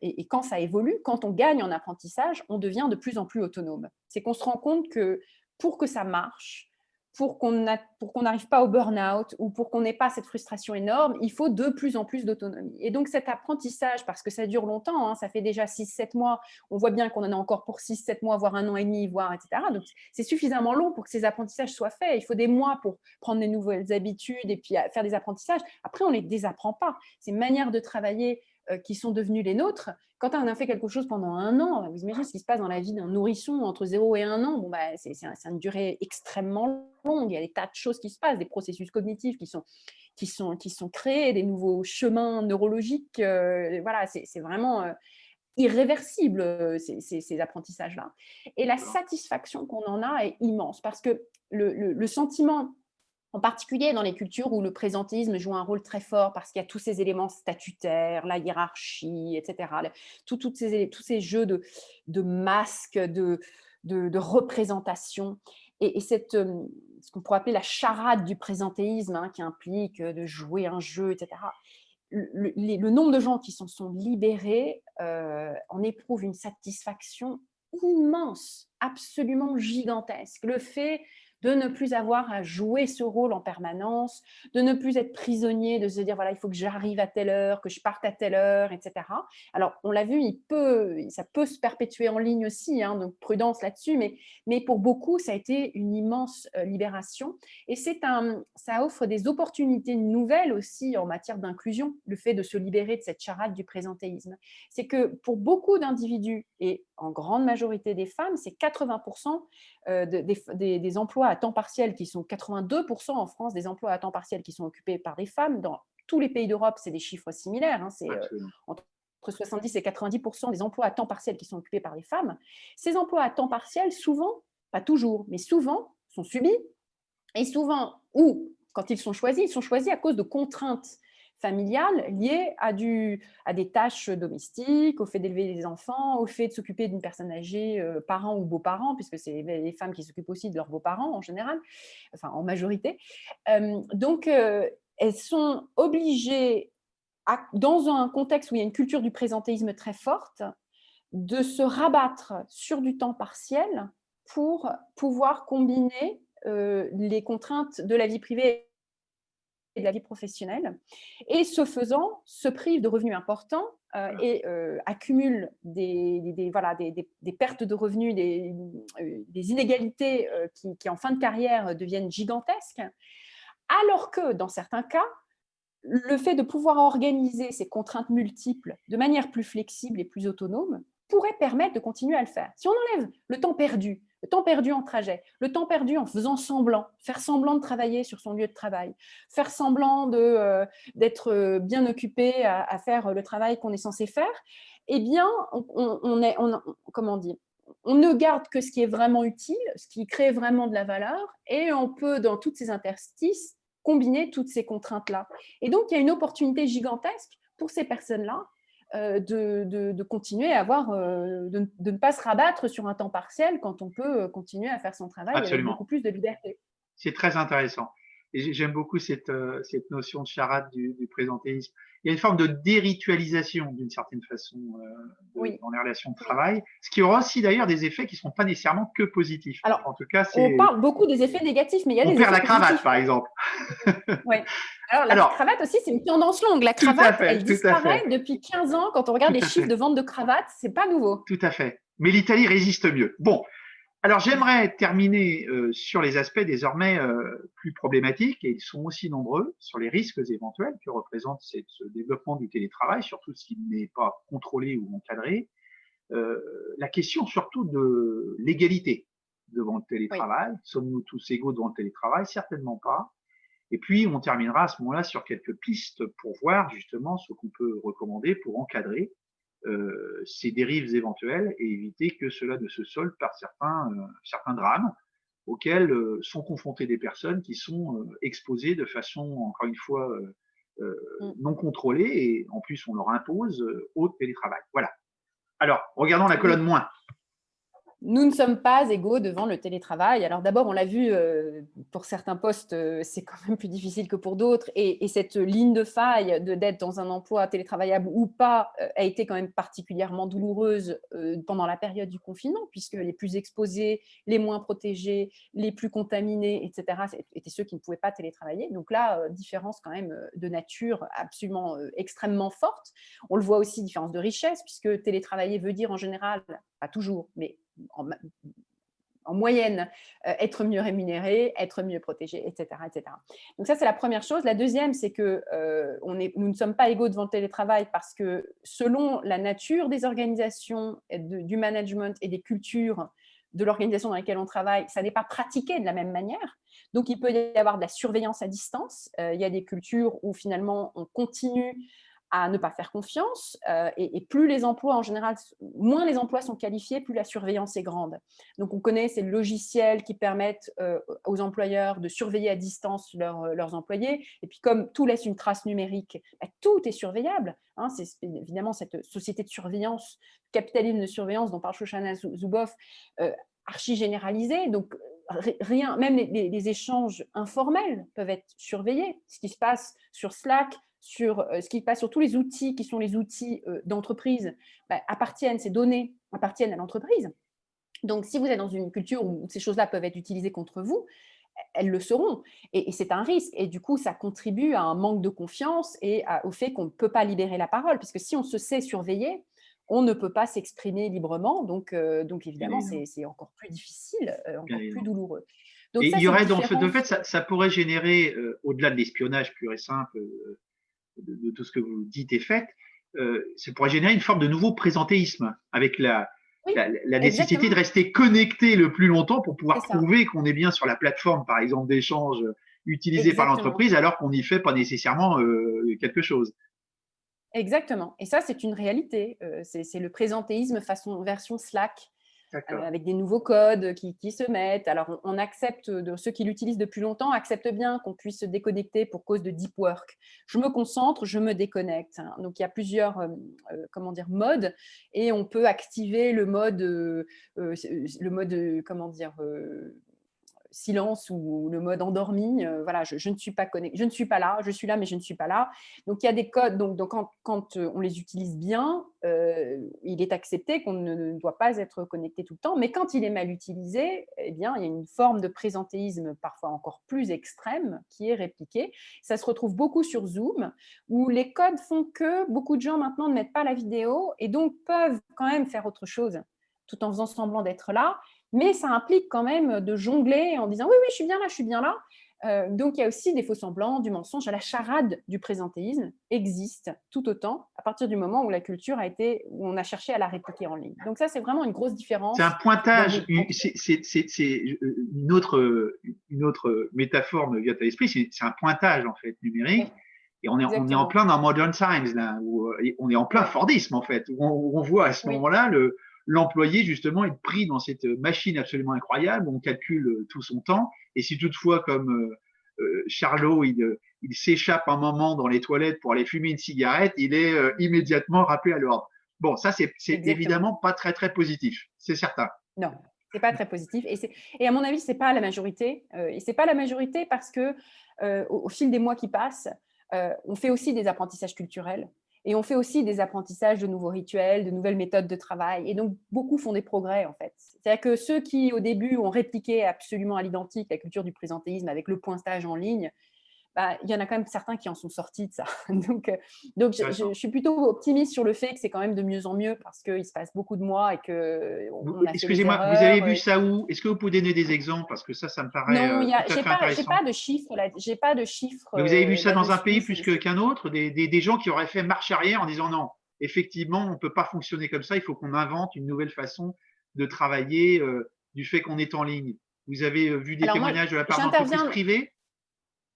et quand ça évolue, quand on gagne en apprentissage, on devient de plus en plus autonome. C'est qu'on se rend compte que pour que ça marche, pour qu'on n'arrive pas au burn-out ou pour qu'on n'ait pas cette frustration énorme, il faut de plus en plus d'autonomie. Et donc cet apprentissage, parce que ça dure longtemps, hein, ça fait déjà 6-7 mois, on voit bien qu'on en a encore pour 6-7 mois, voire un an et demi, voire etc. Donc c'est suffisamment long pour que ces apprentissages soient faits. Il faut des mois pour prendre des nouvelles habitudes et puis faire des apprentissages. Après, on ne les désapprend pas. Ces manières de travailler qui sont devenues les nôtres, quand on a fait quelque chose pendant un an, vous imaginez ce qui se passe dans la vie d'un nourrisson entre 0 et 1 an, bon, bah, c'est une durée extrêmement longue, il y a des tas de choses qui se passent, des processus cognitifs qui sont créés, des nouveaux chemins neurologiques, voilà, c'est vraiment irréversible, ces apprentissages-là. Et la satisfaction qu'on en a est immense parce que le sentiment en particulier dans les cultures où le présentéisme joue un rôle très fort parce qu'il y a tous ces éléments statutaires, la hiérarchie, etc. Tous ces jeux de masques, de représentation. Et ce qu'on pourrait appeler la charade du présentéisme, hein, qui implique de jouer un jeu, etc. Le nombre de gens qui s'en sont libérés en éprouvent une satisfaction immense, absolument gigantesque. Le fait de ne plus avoir à jouer ce rôle en permanence, de ne plus être prisonnier, de se dire voilà, il faut que j'arrive à telle heure, que je parte à telle heure, etc. Alors, on l'a vu, ça peut se perpétuer en ligne aussi, hein, donc prudence là-dessus, mais pour beaucoup, ça a été une immense libération. Et ça offre des opportunités nouvelles aussi en matière d'inclusion, le fait de se libérer de cette charade du présentéisme. C'est que pour beaucoup d'individus, et en grande majorité des femmes, c'est 80% des emplois à temps partiel qui sont 82% en France des emplois à temps partiel qui sont occupés par des femmes. Dans tous les pays d'Europe, c'est des chiffres similaires. Hein, c'est entre 70 et 90% des emplois à temps partiel qui sont occupés par des femmes. Ces emplois à temps partiel, souvent, pas toujours, mais souvent, sont subis. Et souvent, ou quand ils sont choisis à cause de contraintes familiales liées à des tâches domestiques, au fait d'élever des enfants, au fait de s'occuper d'une personne âgée, parents ou beaux-parents, puisque c'est les femmes qui s'occupent aussi de leurs beaux-parents en général, enfin en majorité. Donc, elles sont obligées, dans un contexte où il y a une culture du présentéisme très forte, de se rabattre sur du temps partiel pour pouvoir combiner les contraintes de la vie privée et de la vie professionnelle. Et ce faisant, se prive de revenus importants et accumule voilà, des pertes de revenus, des inégalités qui, en fin de carrière, deviennent gigantesques. Alors que, dans certains cas, le fait de pouvoir organiser ces contraintes multiples de manière plus flexible et plus autonome pourrait permettre de continuer à le faire. Si on enlève le temps perdu en trajet, le temps perdu en faisant semblant, faire semblant de travailler sur son lieu de travail, faire semblant d'être bien occupé à faire le travail qu'on est censé faire, eh bien, comment dire, on ne garde que ce qui est vraiment utile, ce qui crée vraiment de la valeur, et on peut, dans toutes ces interstices, combiner toutes ces contraintes-là. Et donc, il y a une opportunité gigantesque pour ces personnes-là de continuer à avoir, de ne pas se rabattre sur un temps partiel quand on peut continuer à faire son travail avec Absolument. beaucoup plus de liberté. C'est très intéressant. Et j'aime beaucoup cette notion de charade du présentéisme. Il y a une forme de déritualisation, d'une certaine façon, Oui. dans les relations de Oui. travail, ce qui aura aussi d'ailleurs des effets qui ne seront pas nécessairement que positifs. Alors, En tout cas, on parle beaucoup des effets négatifs, mais il y a on des perd effets la cravate, positifs. par exemple. Ouais. Alors, la Alors, cravate aussi, c'est une tendance longue. La tout à cravate, fait, elle tout à disparaît fait, depuis 15 ans. Quand on regarde tout les à chiffres fait, de vente de cravates, c'est pas nouveau. tout à fait. Mais l'Italie résiste mieux. Bon, alors j'aimerais terminer sur les aspects désormais plus problématiques, et ils sont aussi nombreux, sur les risques éventuels que représente ce développement du télétravail, surtout ce qui n'est pas contrôlé ou encadré. La question surtout de l'égalité devant le Oui. télétravail. Sommes-nous tous égaux devant le télétravail? Certainement pas. Et puis on terminera à ce moment-là sur quelques pistes pour voir justement ce qu'on peut recommander pour encadrer ces dérives éventuelles et éviter que cela ne se solde par certains drames auxquelles sont confrontées des personnes qui sont exposées de façon, encore une fois, non contrôlée, et en plus on leur impose au télétravail. Voilà. Alors, regardons la colonne Oui. moins. Nous ne sommes pas égaux devant le télétravail. Alors d'abord, on l'a vu, pour certains postes, c'est quand même plus difficile que pour d'autres. Et cette ligne de faille d'être dans un emploi télétravaillable ou pas a été quand même particulièrement douloureuse pendant la période du confinement, puisque les plus exposés, les moins protégés, les plus contaminés, etc., étaient ceux qui ne pouvaient pas télétravailler. Donc là, différence quand même de nature absolument extrêmement forte. On le voit aussi, différence de richesse, puisque télétravailler veut dire en général, pas toujours, mais en moyenne, être mieux rémunéré, être mieux protégé, etc., etc. Donc ça, c'est la première chose. La deuxième, c'est que nous ne sommes pas égaux devant le télétravail parce que selon la nature des organisations, du management et des cultures de l'organisation dans laquelle on travaille, ça n'est pas pratiqué de la même manière. Donc, il peut y avoir de la surveillance à distance. Il y a des cultures où finalement, on continue à ne pas faire confiance et plus les emplois en général, moins les emplois sont qualifiés, plus la surveillance est grande. Donc on connaît ces logiciels qui permettent aux employeurs de surveiller à distance leurs employés, et puis comme tout laisse une trace numérique, tout est surveillable, hein. C'est évidemment cette société de surveillance, capitalisme de surveillance dont parle Shoshana Zuboff, archi généralisé. Donc rien, même les échanges informels peuvent être surveillés. Ce qui se passe sur Slack, sur ce qui passe sur tous les outils qui sont les outils d'entreprise, ces données appartiennent à l'entreprise. Donc, si vous êtes dans une culture où ces choses-là peuvent être utilisées contre vous, elles le seront. Et c'est un risque. Et du coup, ça contribue à un manque de confiance et au fait qu'on ne peut pas libérer la parole. Parce que si on se sait surveiller, on ne peut pas s'exprimer librement. Donc évidemment, c'est encore plus difficile, encore plus douloureux. Donc Et ça, il y cette aurait donc, de différence… fait, ça pourrait générer, au-delà de l'espionnage pur et simple, de tout ce que vous dites et faites, ça pourrait générer une forme de nouveau présentéisme avec Oui, la nécessité de exactement. rester connecté le plus longtemps pour pouvoir C'est ça. prouver qu'on est bien sur la plateforme, par exemple, d'échange utilisée par Exactement. l'entreprise, alors qu'on n'y fait pas nécessairement quelque chose. Exactement. Et ça, c'est une réalité. C'est le présentéisme façon version Slack, D'accord. avec des nouveaux codes qui se mettent. Alors, on accepte, ceux qui l'utilisent depuis longtemps acceptent bien qu'on puisse se déconnecter pour cause de deep work. Je me concentre, je me déconnecte, hein. Donc, il y a plusieurs modes, et on peut activer le mode, silence ou le mode endormi. Voilà, je ne suis pas connectée, je ne suis pas là, je suis là, mais je ne suis pas là. Donc, il y a des codes. Donc quand on les utilise bien, il est accepté qu'on ne doit pas être connecté tout le temps. Mais quand il est mal utilisé, eh bien, il y a une forme de présentéisme parfois encore plus extrême qui est répliquée. Ça se retrouve beaucoup sur Zoom, où les codes font que beaucoup de gens maintenant ne mettent pas la vidéo et donc peuvent quand même faire autre chose tout en faisant semblant d'être là. Mais ça implique quand même de jongler en disant oui, oui, je suis bien là, je suis bien là. Donc, il y a aussi des faux semblants, du mensonge. La charade du présentéisme existe tout autant à partir du moment où la culture où on a cherché à la répliquer en ligne. Donc ça, c'est vraiment une grosse C'est un différence. pointage, c'est une autre métaphore me vient à l'esprit, c'est un pointage en fait numérique. Oui, Et on est en exactement. plein dans Modern Times, là, où on est en plein Oui, Fordisme, en fait, où on voit à ce oui, moment-là l'employé, justement, être pris dans cette machine absolument incroyable, où on calcule tout son temps. Et si toutefois, comme Charlot, il s'échappe un moment dans les toilettes pour aller fumer une cigarette, il est immédiatement rappelé à l'ordre. Bon, ça, c'est exactement. évidemment pas très, très positif, c'est certain. Non, c'est pas très positif. Et à mon avis, c'est pas la majorité. Et c'est pas la majorité parce que au fil des mois qui passent, on fait aussi des apprentissages culturels et on fait aussi des apprentissages de nouveaux rituels, de nouvelles méthodes de travail. Et donc, beaucoup font des progrès, en fait. C'est-à-dire que ceux qui, au début, ont répliqué absolument à l'identique la culture du présentéisme avec le pointage en ligne, il y en a quand même certains qui en sont sortis de ça. Donc je suis plutôt optimiste sur le fait que c'est quand même de mieux en mieux parce qu'il se passe beaucoup de mois et qu'on a fait des Excusez-moi, vous avez erreurs. vu ça où? Est-ce que vous pouvez donner des exemples? Parce que ça me paraît Non, tout à fait j'ai intéressant. pas de chiffres là, j'ai pas de chiffres Mais vous avez vu ça dans un là-dessus. pays plus qu'un autre, des gens qui auraient fait marche arrière en disant non, effectivement, on ne peut pas fonctionner comme ça, il faut qu'on invente une nouvelle façon de travailler du fait qu'on est en ligne. Vous avez vu des Alors moi, témoignages de la part d'entreprises j'interviens. privées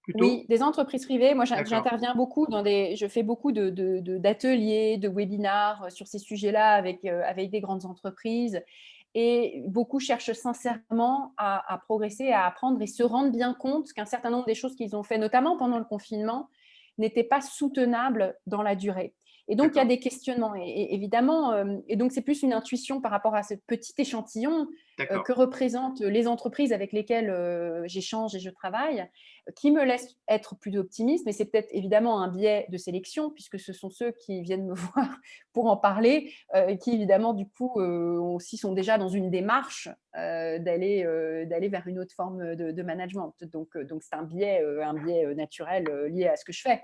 plutôt? Oui, des entreprises privées. Moi, D'accord. j'interviens beaucoup je fais beaucoup d'ateliers, de webinars sur ces sujets-là avec des grandes entreprises. et beaucoup cherchent sincèrement à progresser, à apprendre et se rendent bien compte qu'un certain nombre des choses qu'ils ont fait, notamment pendant le confinement, n'étaient pas soutenables dans la durée. Et donc, il y a D'accord, des questionnements. Évidemment, et donc, c'est plus une intuition par rapport à ce petit échantillon d'accord. que représentent les entreprises avec lesquelles j'échange et je travaille, qui me laisse être plus optimiste. Mais c'est peut-être évidemment un biais de sélection, puisque ce sont ceux qui viennent me voir pour en parler, qui évidemment, du coup, aussi sont déjà dans une démarche d'aller vers une autre forme de management. Donc c'est un biais naturel lié à ce que je fais.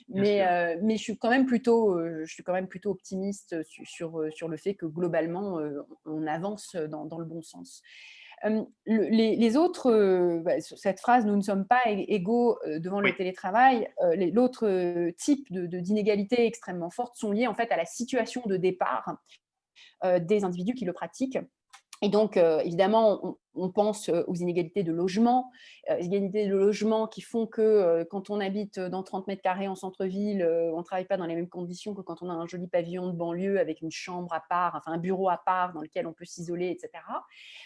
Bien sûr. Mais je suis quand même plutôt optimiste sur le fait que globalement, on avance dans le bon sens. Les autres, cette phrase, nous ne sommes pas égaux devant le Oui, télétravail, l'autre type d'inégalité extrêmement forte sont liées en fait à la situation de départ des individus qui le pratiquent. Et donc, évidemment, on pense aux inégalités de logement, qui font que quand on habite dans 30 mètres carrés en centre-ville, on ne travaille pas dans les mêmes conditions que quand on a un joli pavillon de banlieue avec une chambre à part, enfin un bureau à part dans lequel on peut s'isoler, etc.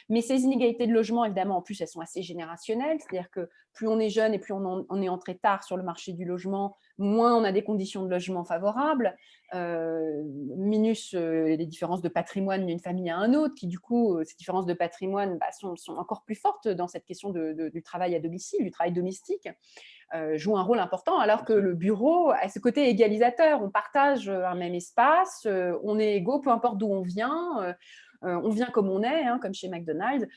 Mais ces inégalités de logement, évidemment, en plus, elles sont assez générationnelles, c'est-à-dire que plus on est jeune et plus on est entré tard sur le marché du logement, moins on a des conditions de logement favorables, minus les différences de patrimoine d'une famille à un autre, qui du coup, ces différences de patrimoine sont encore plus fortes dans cette question du travail à domicile, du travail domestique, joue un rôle important, alors bien que sûr. le bureau a ce côté égalisateur. On partage un même espace, on est égaux, peu importe d'où on vient comme on est, hein, comme chez McDonald's,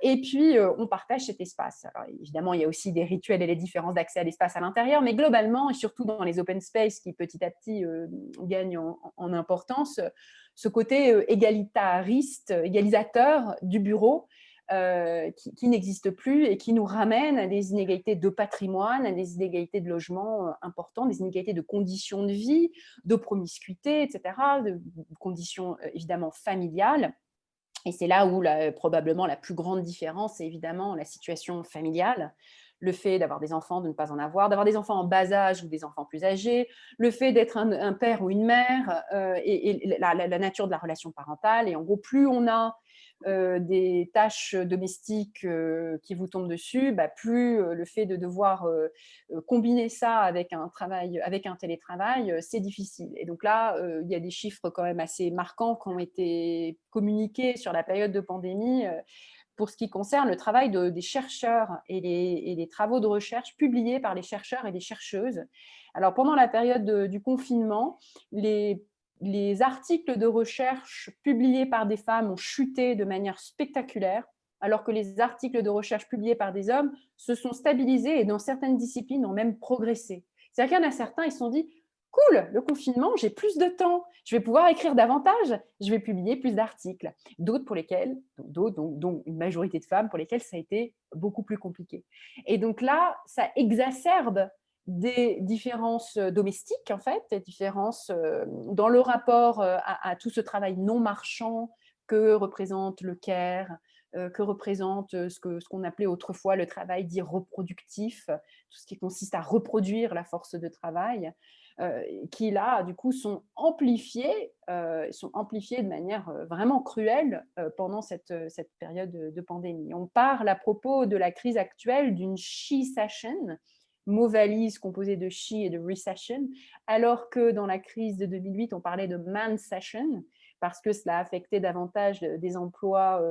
et puis on partage cet espace. Alors, évidemment, il y a aussi des rituels et les différences d'accès à l'espace à l'intérieur, mais globalement, et surtout dans les open space qui petit à petit gagnent en importance, ce côté égalitariste, égalisateur du bureau, qui n'existe plus et qui nous ramène à des inégalités de patrimoine, à des inégalités de logement importantes, des inégalités de conditions de vie, de promiscuité, etc., de conditions évidemment familiales. Et c'est là où probablement la plus grande différence, c'est évidemment la situation familiale, le fait d'avoir des enfants, de ne pas en avoir, d'avoir des enfants en bas âge ou des enfants plus âgés, le fait d'être un père ou une mère, et la nature de la relation parentale. Et en gros, plus on a des tâches domestiques qui vous tombent dessus, plus le fait de devoir combiner ça avec un travail, avec un télétravail, c'est difficile. Et donc là, il y a des chiffres quand même assez marquants qui ont été communiqués sur la période de pandémie pour ce qui concerne le travail des chercheurs et les travaux de recherche publiés par les chercheurs et les chercheuses. Alors, pendant la période du confinement, les articles de recherche publiés par des femmes ont chuté de manière spectaculaire, alors que les articles de recherche publiés par des hommes se sont stabilisés et dans certaines disciplines ont même progressé. C'est-à-dire qu'il y en a certains, ils se sont dit cool, le confinement, j'ai plus de temps, je vais pouvoir écrire davantage, je vais publier plus d'articles. D'autres pour lesquels, dont une majorité de femmes, pour lesquelles ça a été beaucoup plus compliqué. Et donc là, ça exacerbe des différences domestiques, en fait, des différences dans le rapport à tout ce travail non marchand que représente le care, que représente ce qu'on appelait autrefois le travail dit reproductif, tout ce qui consiste à reproduire la force de travail, qui là, du coup, sont amplifiés de manière vraiment cruelle pendant cette période de pandémie. On parle à propos de la crise actuelle d'une she-session, mot valise composé de she et de recession, alors que dans la crise de 2008, on parlait de man-session, parce que cela affectait davantage des emplois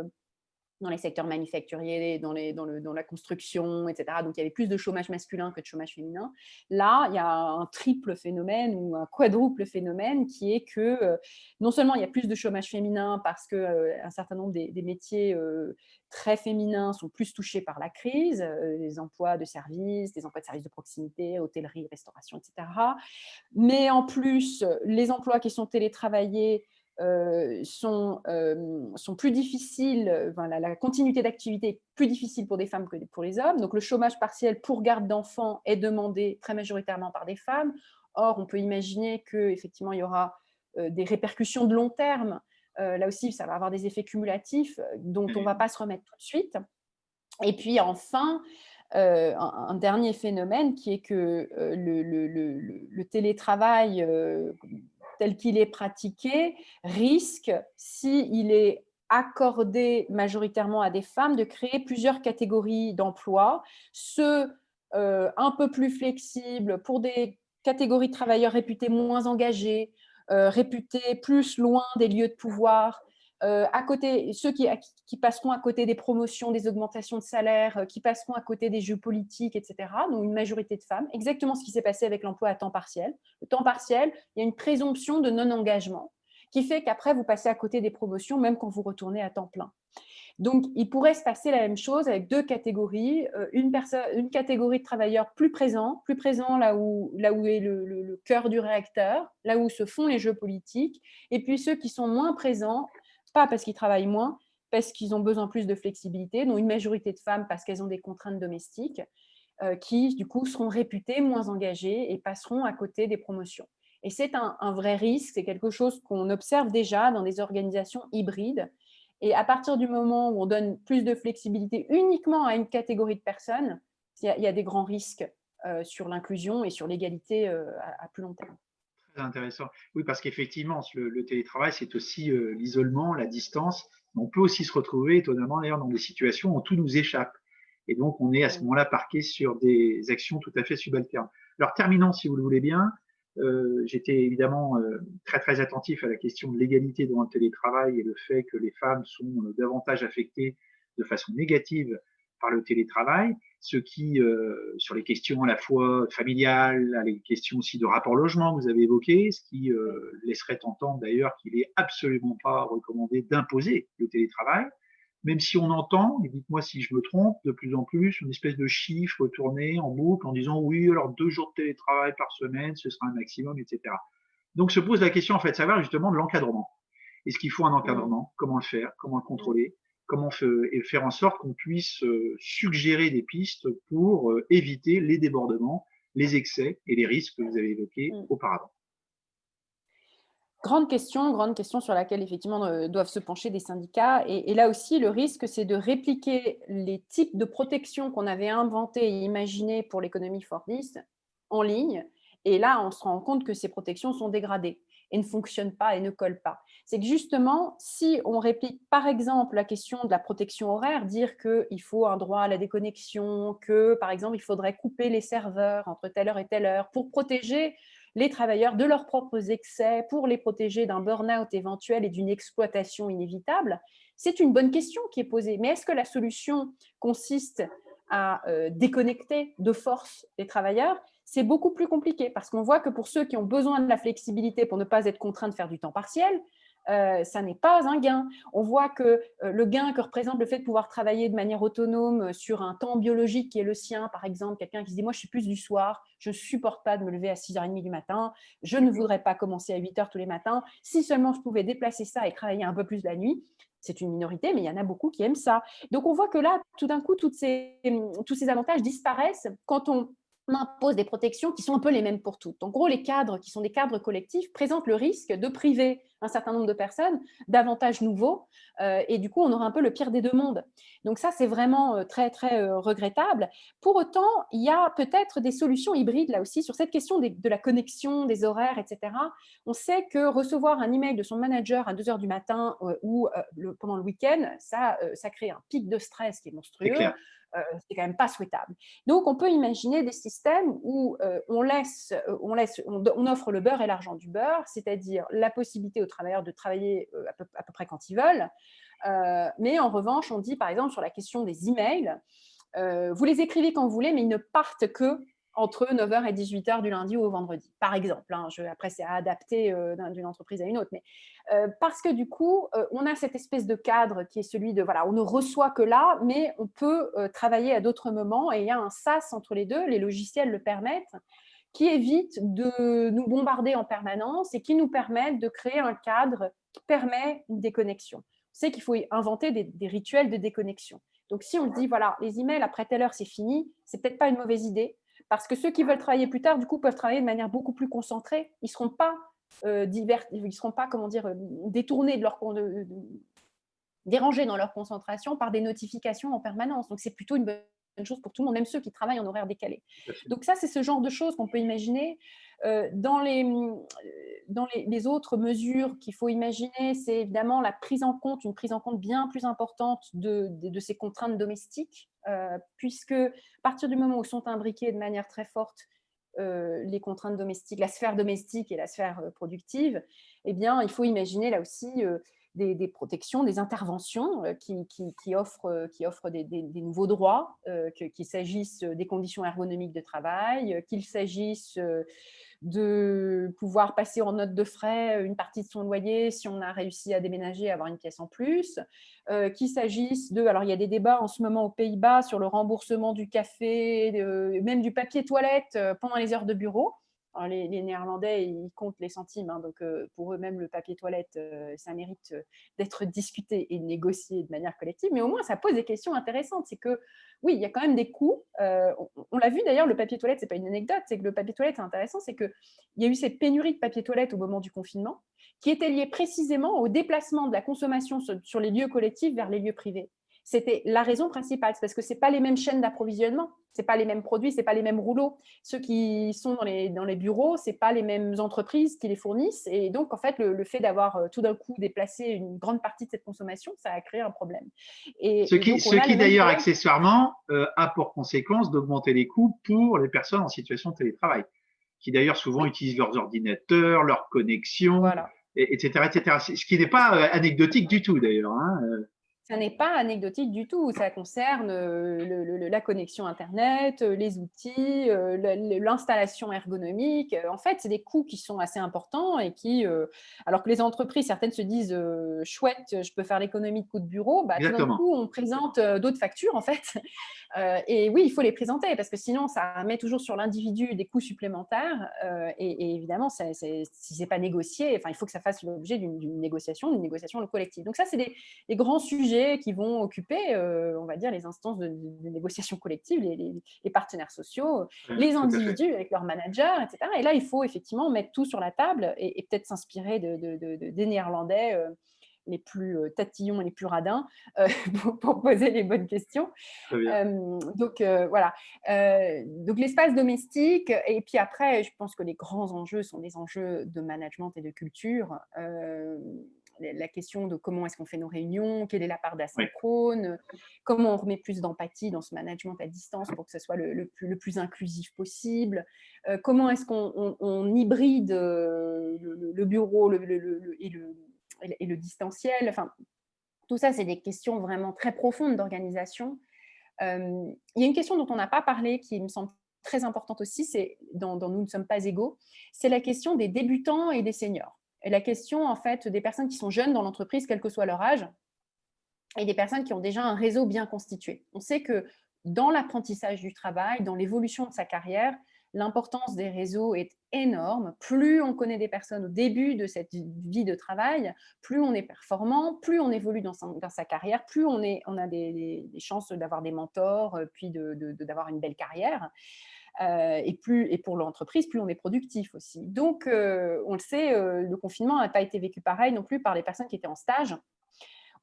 dans les secteurs manufacturiers, dans la construction, etc. Donc, il y avait plus de chômage masculin que de chômage féminin. Là, il y a un triple phénomène ou un quadruple phénomène qui est que non seulement il y a plus de chômage féminin parce qu'un certain nombre des métiers très féminins sont plus touchés par la crise, les emplois de services, des emplois de services de proximité, hôtellerie, restauration, etc. Mais en plus, les emplois qui sont télétravaillés sont plus difficiles, enfin, la continuité d'activité est plus difficile pour des femmes que pour les hommes. Donc le chômage partiel pour garde d'enfants est demandé très majoritairement par des femmes. Or, on peut imaginer qu'effectivement, il y aura des répercussions de long terme. Là aussi, ça va avoir des effets cumulatifs dont on ne va pas se remettre tout de suite. Et puis enfin, un dernier phénomène qui est que le télétravail tel qu'il est pratiqué risque, s'il est accordé majoritairement à des femmes de créer plusieurs catégories d'emplois, ceux un peu plus flexibles pour des catégories de travailleurs réputés moins engagés, réputés plus loin des lieux de pouvoir, à côté, ceux qui passeront à côté des promotions, des augmentations de salaire, qui passeront à côté des jeux politiques, etc. Donc une majorité de femmes, exactement ce qui s'est passé avec l'emploi à temps partiel. Le temps partiel, il y a une présomption de non-engagement qui fait qu'après, vous passez à côté des promotions, même quand vous retournez à temps plein. Donc, il pourrait se passer la même chose avec deux catégories. Une catégorie de travailleurs plus présents là où est le cœur du réacteur, là où se font les jeux politiques, et puis ceux qui sont moins présents, pas parce qu'ils travaillent moins, parce qu'ils ont besoin plus de flexibilité, dont une majorité de femmes parce qu'elles ont des contraintes domestiques, qui du coup seront réputées moins engagées et passeront à côté des promotions. Et c'est un vrai risque, c'est quelque chose qu'on observe déjà dans des organisations hybrides. Et à partir du moment où on donne plus de flexibilité uniquement à une catégorie de personnes, il y a des grands risques sur l'inclusion et sur l'égalité à plus long terme. Très intéressant. Oui, parce qu'effectivement, le télétravail, c'est aussi l'isolement, la distance. On peut aussi se retrouver, étonnamment d'ailleurs, dans des situations où tout nous échappe. Et donc, on est à ce moment-là parqué sur des actions tout à fait subalternes. Alors, terminons, si vous le voulez bien. J'étais évidemment très, très attentif à la question de l'égalité devant le télétravail et le fait que les femmes sont davantage affectées de façon négative par le télétravail, ce qui, sur les questions à la fois familiales, les questions aussi de rapport logement que vous avez évoqué, ce qui laisserait entendre d'ailleurs qu'il n'est absolument pas recommandé d'imposer le télétravail, même si on entend, et dites-moi si je me trompe, de plus en plus une espèce de chiffre tourné en boucle en disant oui, alors 2 jours de télétravail par semaine, ce sera un maximum, etc. Donc se pose la question en fait de savoir justement de l'encadrement. Est-ce qu'il faut un encadrement? Comment le faire? Comment le contrôler? Comment faire en sorte qu'on puisse suggérer des pistes pour éviter les débordements, les excès et les risques que vous avez évoqués auparavant? Grande question sur laquelle effectivement doivent se pencher des syndicats. Et là aussi, le risque, c'est de répliquer les types de protection qu'on avait inventés et imaginés pour l'économie fordiste en ligne. Et là, on se rend compte que ces protections sont dégradées et ne fonctionnent pas et ne collent pas. C'est que justement, si on réplique par exemple la question de la protection horaire, dire qu'il faut un droit à la déconnexion, que par exemple, il faudrait couper les serveurs entre telle heure et telle heure pour protéger les travailleurs de leurs propres excès, pour les protéger d'un burn-out éventuel et d'une exploitation inévitable, c'est une bonne question qui est posée. Mais est-ce que la solution consiste à déconnecter de force les travailleurs? C'est beaucoup plus compliqué parce qu'on voit que pour ceux qui ont besoin de la flexibilité pour ne pas être contraints de faire du temps partiel, ça n'est pas un gain. On voit que le gain que représente le fait de pouvoir travailler de manière autonome sur un temps biologique qui est le sien, par exemple, quelqu'un qui se dit « moi, je suis plus du soir, je ne supporte pas de me lever à 6h30 du matin, je ne voudrais pas commencer à 8h tous les matins, si seulement je pouvais déplacer ça et travailler un peu plus la nuit ». C'est une minorité, mais il y en a beaucoup qui aiment ça. Donc, on voit que là, tout d'un coup, tous ces avantages disparaissent quand on impose des protections qui sont un peu les mêmes pour toutes. En gros, les cadres qui sont des cadres collectifs présentent le risque de priver un certain nombre de personnes d'avantages nouveaux et du coup, on aura un peu le pire des deux mondes. Donc ça, c'est vraiment très, très regrettable. Pour autant, il y a peut-être des solutions hybrides là aussi sur cette question de la connexion, des horaires, etc. On sait que recevoir un email de son manager à 2h du matin ou pendant le week-end, ça crée un pic de stress qui est C'est monstrueux. clair. C'est quand même pas souhaitable. Donc, on peut imaginer des systèmes où on offre le beurre et l'argent du beurre, c'est-à-dire la possibilité aux travailleurs de travailler à peu près quand ils veulent. Mais en revanche, on dit par exemple sur la question des emails, vous les écrivez quand vous voulez, mais ils ne partent que entre 9h et 18h du lundi au vendredi, par exemple. Après, c'est à adapter d'une entreprise à une autre. Mais, parce que du coup, on a cette espèce de cadre qui est celui de, voilà, on ne reçoit que là, mais on peut travailler à d'autres moments et il y a un sas entre les deux, les logiciels le permettent, qui évite de nous bombarder en permanence et qui nous permettent de créer un cadre qui permet une déconnexion. On sait qu'il faut inventer des rituels de déconnexion. Donc, si on dit, voilà, les emails après telle heure, c'est fini, c'est peut-être pas une mauvaise idée, parce que ceux qui veulent travailler plus tard, du coup, peuvent travailler de manière beaucoup plus concentrée. Ils ne seront pas ils seront pas, comment dire, détournés dérangés dans leur concentration par des notifications en permanence. Donc, c'est plutôt une bonne chose pour tout le monde, même ceux qui travaillent en horaire décalé. Donc ça, c'est ce genre de choses qu'on peut imaginer. dans les autres mesures qu'il faut imaginer, c'est évidemment la prise en compte, une prise en compte bien plus importante de ces contraintes domestiques, puisque à partir du moment où sont imbriquées de manière très forte les contraintes domestiques, la sphère domestique et la sphère productive, eh bien, il faut imaginer là aussi des protections, des interventions qui offrent des nouveaux droits, qu'il s'agisse des conditions ergonomiques de travail, qu'il s'agisse de pouvoir passer en note de frais une partie de son loyer si on a réussi à déménager, avoir une pièce en plus, qu'il s'agisse de… Alors, il y a des débats en ce moment aux Pays-Bas sur le remboursement du café, même du papier toilette pendant les heures de bureau. Alors, les Néerlandais, ils comptent les centimes, hein, donc pour eux, même le papier toilette, ça mérite d'être discuté et négocié de manière collective, mais au moins, ça pose des questions intéressantes. C'est que, oui, il y a quand même des coûts. On l'a vu d'ailleurs, le papier toilette, ce n'est pas une anecdote, c'est que le papier toilette, c'est intéressant, c'est qu'il y a eu cette pénurie de papier toilette au moment du confinement, qui était liée précisément au déplacement de la consommation sur les lieux collectifs vers les lieux privés. C'était la raison principale, c'est parce que ce n'est pas les mêmes chaînes d'approvisionnement, ce n'est pas les mêmes produits, ce n'est pas les mêmes rouleaux. Ceux qui sont dans les bureaux, ce n'est pas les mêmes entreprises qui les fournissent. Et donc, en fait, le fait d'avoir tout d'un coup déplacé une grande partie de cette consommation, ça a créé un problème. Ce qui d'ailleurs, accessoirement, a pour conséquence d'augmenter les coûts pour les personnes en situation de télétravail, qui d'ailleurs souvent utilisent leurs ordinateurs, leurs connexions, voilà. etc., etc. Ce qui n'est pas anecdotique du tout d'ailleurs. Hein. Ça n'est pas anecdotique du tout, ça concerne la connexion Internet, les outils, l'installation ergonomique. En fait, c'est des coûts qui sont assez importants et qui, alors que les entreprises, certaines se disent chouette, je peux faire l'économie de coûts de bureau, bah, tout d'un coup, on présente d'autres factures en fait. Et oui, il faut les présenter parce que sinon, ça met toujours sur l'individu des coûts supplémentaires. Et évidemment, si ce n'est pas négocié, enfin, il faut que ça fasse l'objet d'une négociation collective. Donc ça, c'est des grands sujets qui vont occuper, on va dire, les instances de négociation collective, les partenaires sociaux, les individus avec leurs managers, etc. Et là, il faut effectivement mettre tout sur la table et peut-être s'inspirer des Néerlandais les plus tatillons et les plus radins pour poser les bonnes questions. Donc, voilà. Donc, l'espace domestique. Et puis après, je pense que les grands enjeux sont des enjeux de management et de culture. La question de comment est-ce qu'on fait nos réunions, quelle est la part d'asynchrone, comment on remet plus d'empathie dans ce management à distance pour que ce soit le plus inclusif possible, comment est-ce qu'on hybride le bureau et le distanciel. Enfin, tout ça, c'est des questions vraiment très profondes d'organisation. Il y a une question dont on n'a pas parlé qui me semble très importante aussi, c'est dans Nous ne sommes pas égaux, c'est la question des débutants et des seniors. Et la question, en fait, des personnes qui sont jeunes dans l'entreprise, quel que soit leur âge, et des personnes qui ont déjà un réseau bien constitué. On sait que dans l'apprentissage du travail, dans l'évolution de sa carrière, l'importance des réseaux est énorme. Plus on connaît des personnes au début de cette vie de travail, plus on est performant, plus on évolue dans sa carrière, plus on a des chances d'avoir des mentors, puis d'avoir une belle carrière. Et pour l'entreprise, plus on est productif aussi. Donc, on le sait, le confinement n'a pas été vécu pareil non plus par les personnes qui étaient en stage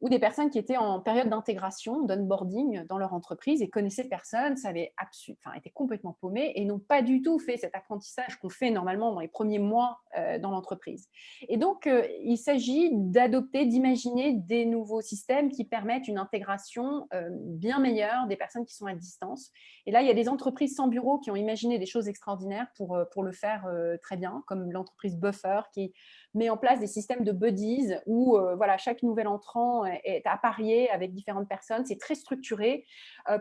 ou des personnes qui étaient en période d'intégration, d'onboarding dans leur entreprise et connaissaient personne, étaient complètement paumés et n'ont pas du tout fait cet apprentissage qu'on fait normalement dans les premiers mois dans l'entreprise. Et donc, il s'agit d'adopter, d'imaginer des nouveaux systèmes qui permettent une intégration bien meilleure des personnes qui sont à distance. Et là, il y a des entreprises sans bureau qui ont imaginé des choses extraordinaires pour le faire très bien, comme l'entreprise Buffer qui met en place des systèmes de buddies où chaque nouvel entrant est apparié avec différentes personnes. C'est très structuré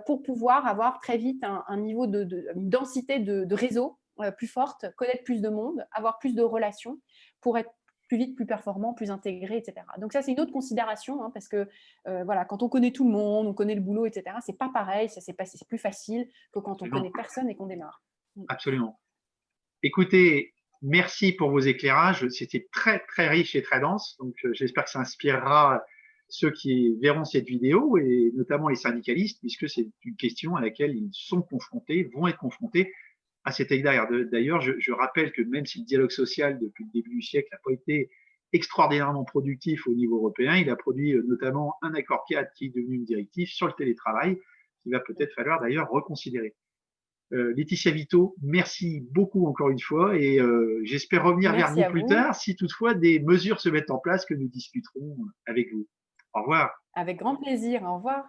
pour pouvoir avoir très vite un niveau une densité de réseau plus forte, connaître plus de monde, avoir plus de relations pour être plus vite, plus performant, plus intégré, etc. Donc ça, c'est une autre considération, hein, parce que quand on connaît tout le monde, on connaît le boulot, etc., c'est pas pareil, c'est plus facile que quand on connaît personne et qu'on démarre. Absolument. Écoutez, merci pour vos éclairages. C'était très, très riche et très dense. Donc, j'espère que ça inspirera ceux qui verront cette vidéo et notamment les syndicalistes, puisque c'est une question à laquelle ils sont confrontés, vont être confrontés à cet égard. D'ailleurs, je rappelle que même si le dialogue social depuis le début du siècle n'a pas été extraordinairement productif au niveau européen, il a produit notamment un accord cadre qui est devenu une directive sur le télétravail, qu'il va peut-être falloir d'ailleurs reconsidérer. Laetitia Vito, merci beaucoup encore une fois et j'espère revenir vers Merci vous à plus vous. tard si toutefois des mesures se mettent en place que nous discuterons avec vous. Au revoir. Avec grand plaisir. Au revoir.